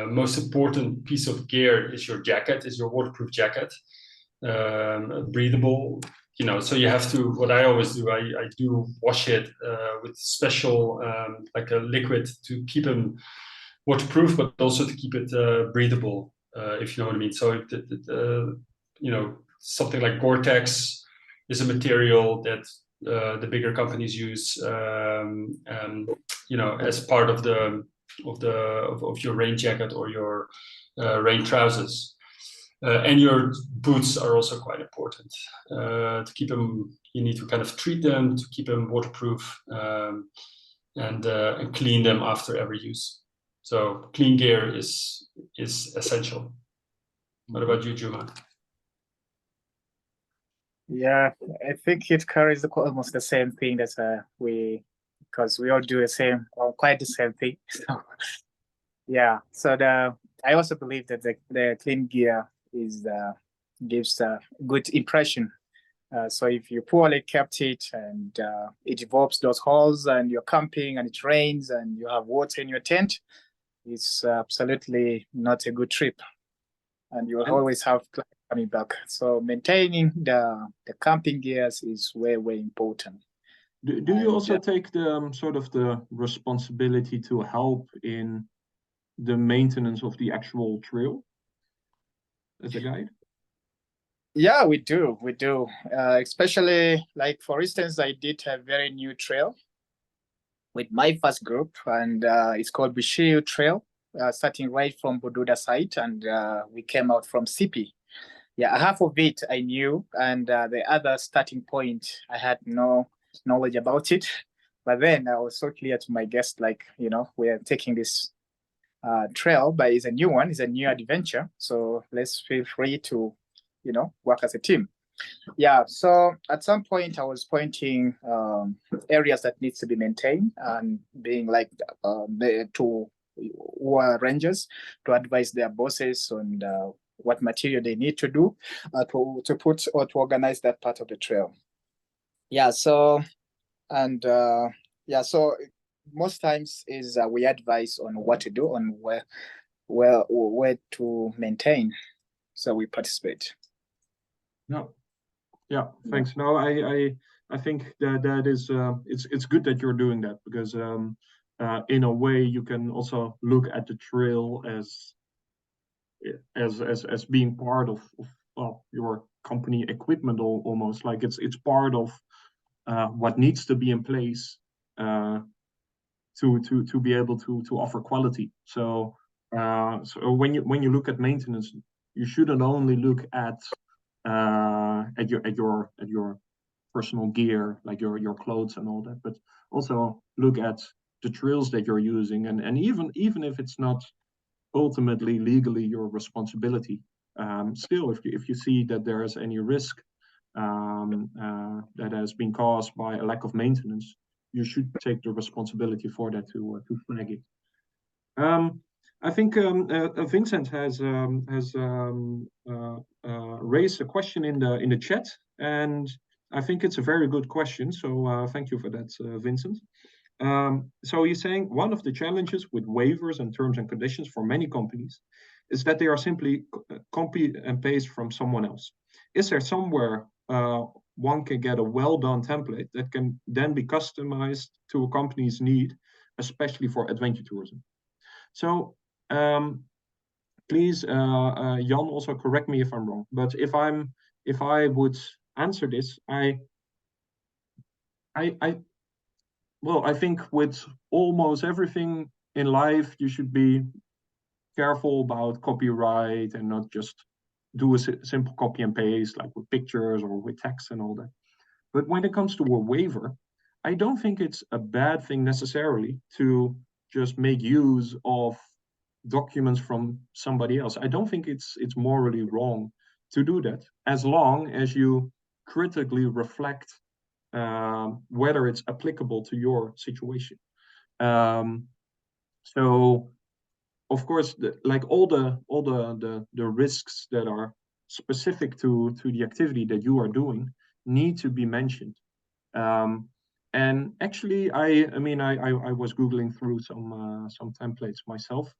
most important piece of gear is your jacket, is your waterproof jacket, breathable. So you have to. What I always do, I do wash it with special like a liquid to keep them waterproof, but also to keep it breathable, if you know what I mean. So something like Gore-Tex is a material that the bigger companies use, as part of your rain jacket or your rain trousers. And your boots are also quite important. To keep them, you need to kind of treat them to keep them waterproof, and clean them after every use. So clean gear is essential. What about you, Juma? Yeah, I think it carries almost the same thing that because we all do the same, or quite the same thing. So yeah, so I also believe that the clean gear gives a good impression. So if you poorly kept it and it involves those holes and you're camping and it rains and you have water in your tent, it's absolutely not a good trip, and you'll always have coming back. So maintaining the camping gears is way important. Do you also take the sort of the responsibility to help in the maintenance of the actual trail as a guide? Yeah, we do. Especially, like, for instance, I did a very new trail with my first group, and it's called Bushiu Trail, starting right from Bududa site, and we came out from Sipi. Yeah, half of it I knew, and the other starting point, I had no knowledge about it. But then I was so clear to my guests, like, we're taking this trail, but it's a new one, it's a new adventure. So let's feel free to, work as a team. Yeah, so at some point I was pointing areas that needs to be maintained and being like to who are rangers to advise their bosses on what material they need to do to put or to organize that part of the trail. Yeah, so and yeah, so most times is we advise on what to do, on where to maintain, so we participate. No. Yeah, thanks. No, I think that is it's good that you're doing that, because in a way you can also look at the trail as being part of well, your company equipment, almost like it's part of what needs to be in place to be able to offer quality. So so when you look at maintenance, you shouldn't only look at your personal gear, like your clothes and all that, but also look at the trails that you're using, and even if it's not ultimately legally your responsibility, still if you see that there is any risk that has been caused by a lack of maintenance, you should take the responsibility for that to flag it. I think Vincent has raised a question in the chat, and I think it's a very good question. So thank you for that, Vincent. So he's saying one of the challenges with waivers and terms and conditions for many companies is that they are simply copy and paste from someone else. Is there somewhere one can get a well-done template that can then be customized to a company's need, especially for adventure tourism? So please, Jan, also correct me if I'm wrong. But if I would answer this, well, I think with almost everything in life, you should be careful about copyright and not just do a simple copy and paste, like with pictures or with text and all that. But when it comes to a waiver, I don't think it's a bad thing necessarily to just make use of documents from somebody else. I don't think it's morally wrong to do that, as long as you critically reflect whether it's applicable to your situation. So, of course, like all the risks that are specific to the activity that you are doing need to be mentioned. And actually, I mean, I was Googling through some templates myself,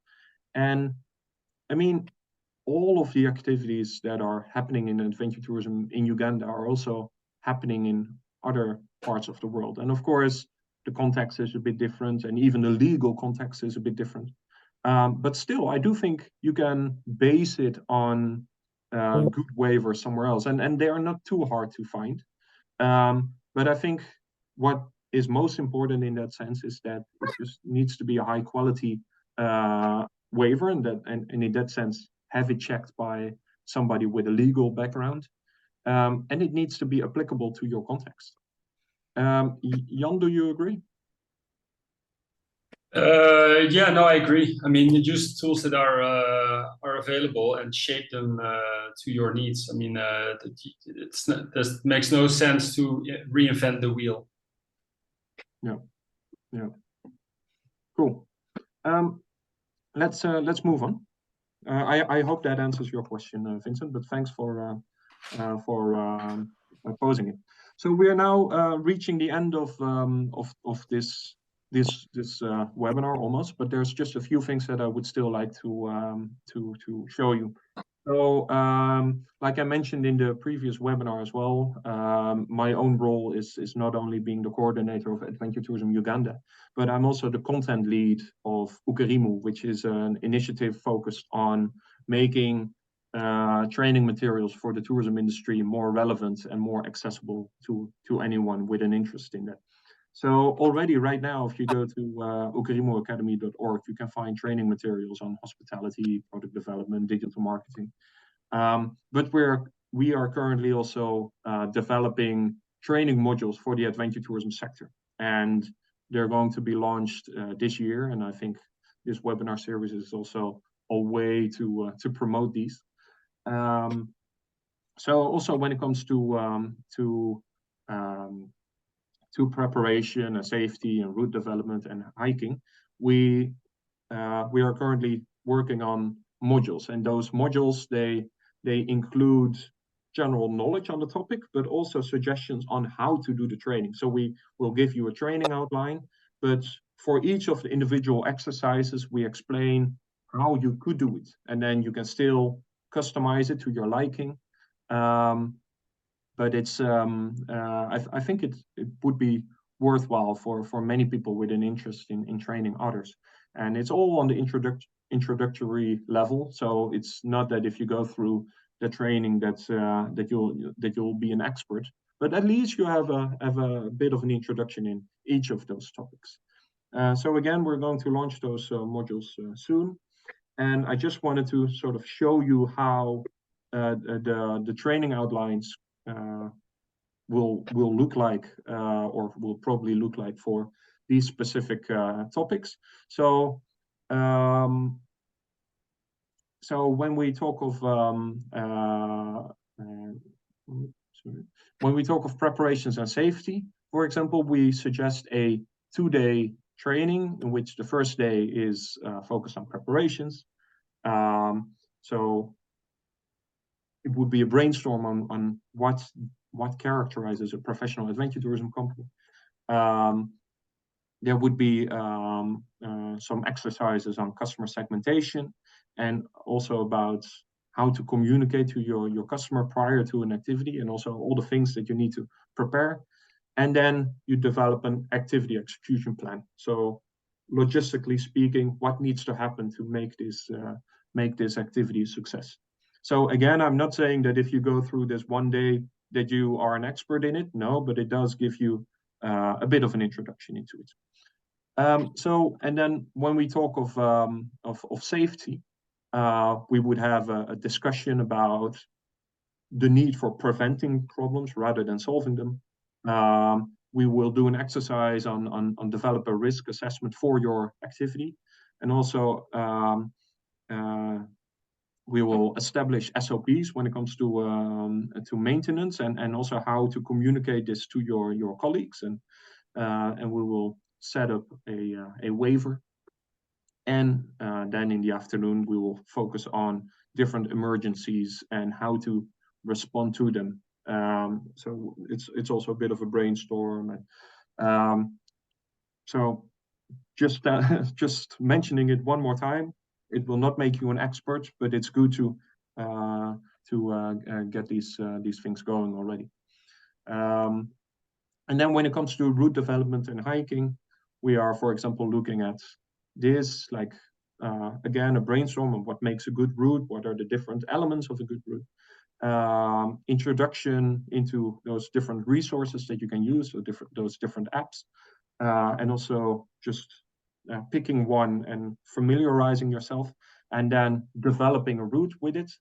and I mean, all of the activities that are happening in adventure tourism in Uganda are also happening in other parts of the world. And of course, the context is a bit different, and even the legal context is a bit different. But still, I do think you can base it on good waivers somewhere else, and they are not too hard to find. But I think what is most important in that sense is that it just needs to be a high quality waiver, and in that sense, have it checked by somebody with a legal background, and it needs to be applicable to your context. Jan, do you agree? Yeah, no, I agree. I mean, you use tools that are available and shape them to your needs. I mean, this makes no sense to reinvent the wheel. Yeah, yeah. Cool. Let's move on. I hope that answers your question, Vincent. But thanks for posing it. So we are now reaching the end of this webinar almost, but there's just a few things that I would still like to show you. So, like I mentioned in the previous webinar as well, my own role is not only being the coordinator of Adventure Tourism Uganda, but I'm also the content lead of Ukarimu, which is an initiative focused on making training materials for the tourism industry more relevant and more accessible to anyone with an interest in that. So already right now, if you go to ukarimuacademy.org, you can find training materials on hospitality, product development, digital marketing. But we are currently also developing training modules for the adventure tourism sector, and they're going to be launched this year. And I think this webinar series is also a way to promote these. So also when it comes to preparation and safety and route development and hiking, we are currently working on modules, and those modules they include general knowledge on the topic, but also suggestions on how to do the training. So we will give you a training outline, but for each of the individual exercises, we explain how you could do it, and then you can still customize it to your liking. But it's I think it would be worthwhile for many people with an interest in training others. And it's all on the introductory level. So it's not that if you go through the training that you'll be an expert, but at least you have a bit of an introduction in each of those topics. So again, we're going to launch those modules soon. And I just wanted to sort of show you how the training outlines will look like, or will probably look like for these specific topics. So so when we talk of when we talk of preparations and safety, for example, we suggest a 2-day training in which the first day is focused on preparations. So it would be a brainstorm on what characterizes a professional adventure tourism company. There would be some exercises on customer segmentation, and also about how to communicate to your customer prior to an activity, and also all the things that you need to prepare. And then you develop an activity execution plan. So logistically speaking, what needs to happen to make this activity a success. So again, I'm not saying that if you go through this one day that you are an expert in it. No, but it does give you a bit of an introduction into it. So, and then when we talk of safety, we would have a discussion about the need for preventing problems rather than solving them. We will do an exercise on develop a risk assessment for your activity, and also we will establish SOPs when it comes to maintenance, and also how to communicate this to your colleagues, and we will set up a waiver. And then in the afternoon we will focus on different emergencies and how to respond to them. So it's also a bit of a brainstorm. So just mentioning it one more time, it will not make you an expert, but it's good to get these things going already. And then when it comes to route development and hiking, we are, for example, looking at this, like again, a brainstorm of what makes a good route, what are the different elements of a good route, introduction into those different resources that you can use, so those different apps, and also just picking one and familiarizing yourself, and then developing a route with it,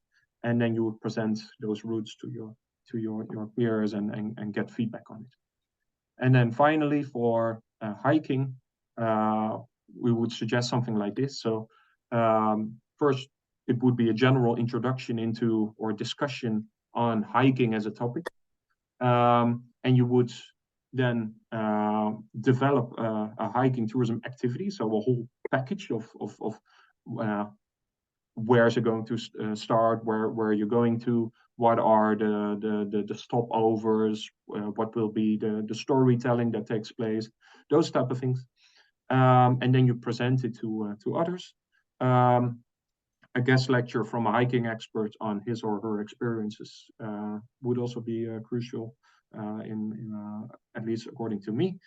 and then you would present those routes to your peers and get feedback on it. And then finally, for hiking, we would suggest something like this. So first, it would be a general introduction into, or discussion on hiking as a topic, and you would then develop a hiking tourism activity, so a whole package of where is it going to start, where you're going to, what are the stopovers, what will be the storytelling that takes place, those type of things, and then you present it to others. A guest lecture from a hiking expert on his or her experiences would also be crucial, at least according to me.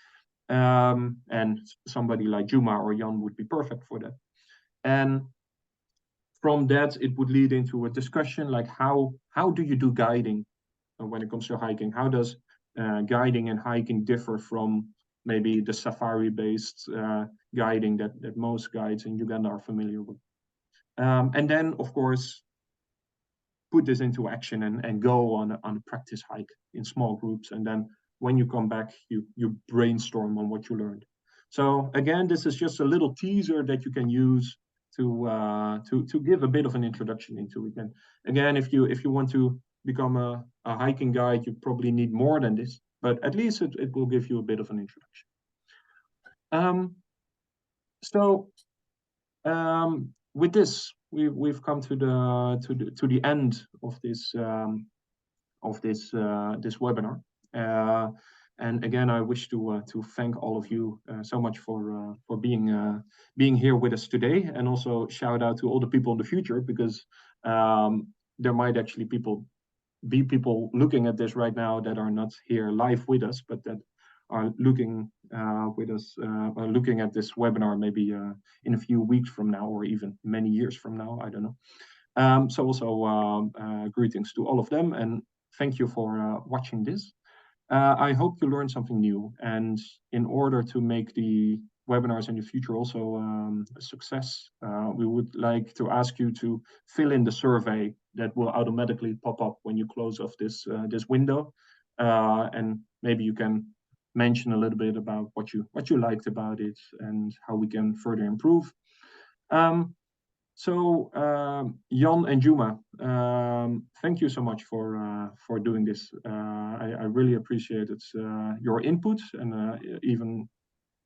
And somebody like Juma or Jan would be perfect for that. And from that, it would lead into a discussion like how do you do guiding when it comes to hiking? How does guiding and hiking differ from maybe the safari-based guiding that most guides in Uganda are familiar with? And then, of course, put this into action and go on a practice hike in small groups. And then when you come back, you brainstorm on what you learned. So again, this is just a little teaser that you can use to give a bit of an introduction into it. And again, if you want to become a hiking guide, you probably need more than this, but at least it will give you a bit of an introduction. With this, we've come to the end of this this webinar. And again, I wish to thank all of you so much for being here with us today, and also shout out to all the people in the future, because there might actually be people looking at this right now that are not here live with us, but that are looking with us, looking at this webinar maybe in a few weeks from now, or even many years from now, I don't know. So also greetings to all of them, and thank you for watching this. I hope you learned something new, and in order to make the webinars in the future also a success, we would like to ask you to fill in the survey that will automatically pop up when you close off this window, and maybe you can mention a little bit about what you liked about it and how we can further improve. So Jan and Juma, thank you so much for doing this. I really appreciated your input, and even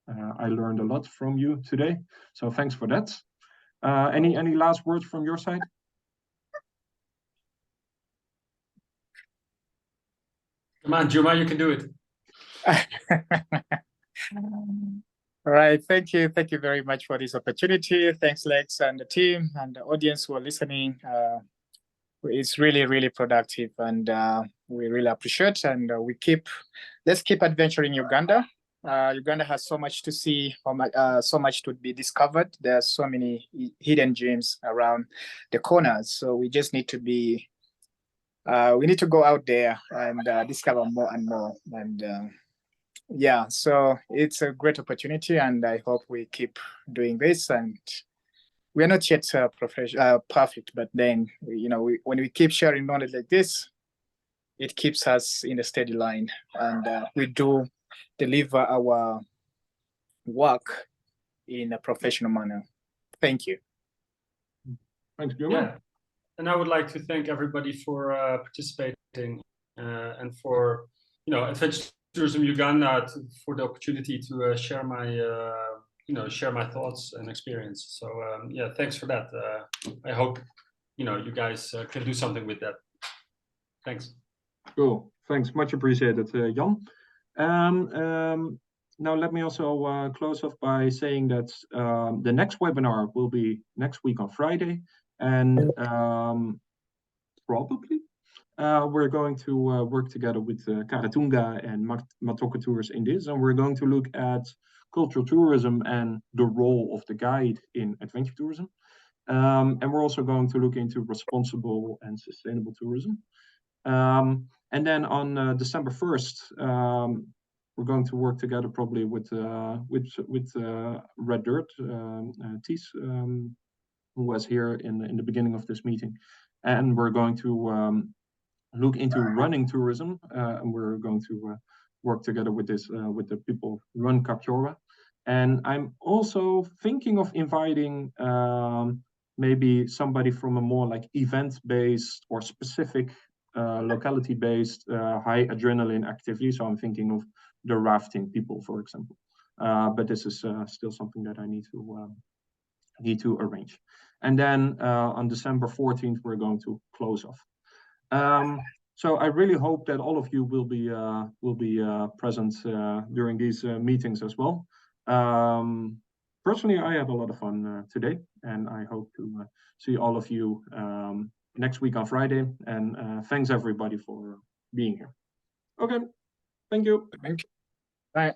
I learned a lot from you today. So thanks for that. Any last words from your side? Come on, Juma, you can do it. All right, thank you very much for this opportunity. Thanks, Lex and the team and the audience who are listening. It's really productive, and we really appreciate. And let's keep adventuring Uganda. Uganda has so much to see, so much to be discovered. There are so many hidden gems around the corners. So we just need to be, we need to go out there and discover more and more. And yeah, so it's a great opportunity, and I hope we keep doing this. And we are not yet perfect, but then, you know, when we keep sharing knowledge like this, it keeps us in a steady line, and we do deliver our work in a professional manner. Thank you. Thanks, Juma. Yeah, and I would like to thank everybody for participating and for, you know, Adventure Tourism Uganda for the opportunity to share my thoughts and experience. So yeah, thanks for that. I hope, you know, you guys can do something with that. Thanks. Cool. Thanks. Much appreciated, Jan. Now, let me also close off by saying that the next webinar will be next week on Friday, and probably we're going to work together with Karatunga and Matoka Tours in this, and we're going to look at cultural tourism and the role of the guide in adventure tourism. And we're also going to look into responsible and sustainable tourism. And then on December 1st, we're going to work together probably with Red Dirt, Ties, who was here in the beginning of this meeting, and we're going to look into running tourism, and we're going to work together with this with the people run Kapchorwa. And I'm also thinking of inviting maybe somebody from a more like event-based or specific locality-based high adrenaline activity. So I'm thinking of the rafting people, for example. But this is still something that I need to arrange. And then on December 14th, we're going to close off. So I really hope that all of you will be present during these meetings as well. Personally, I had a lot of fun today, and I hope to see all of you next week on Friday. And thanks everybody for being here. Okay, thank you. Thank you. Bye.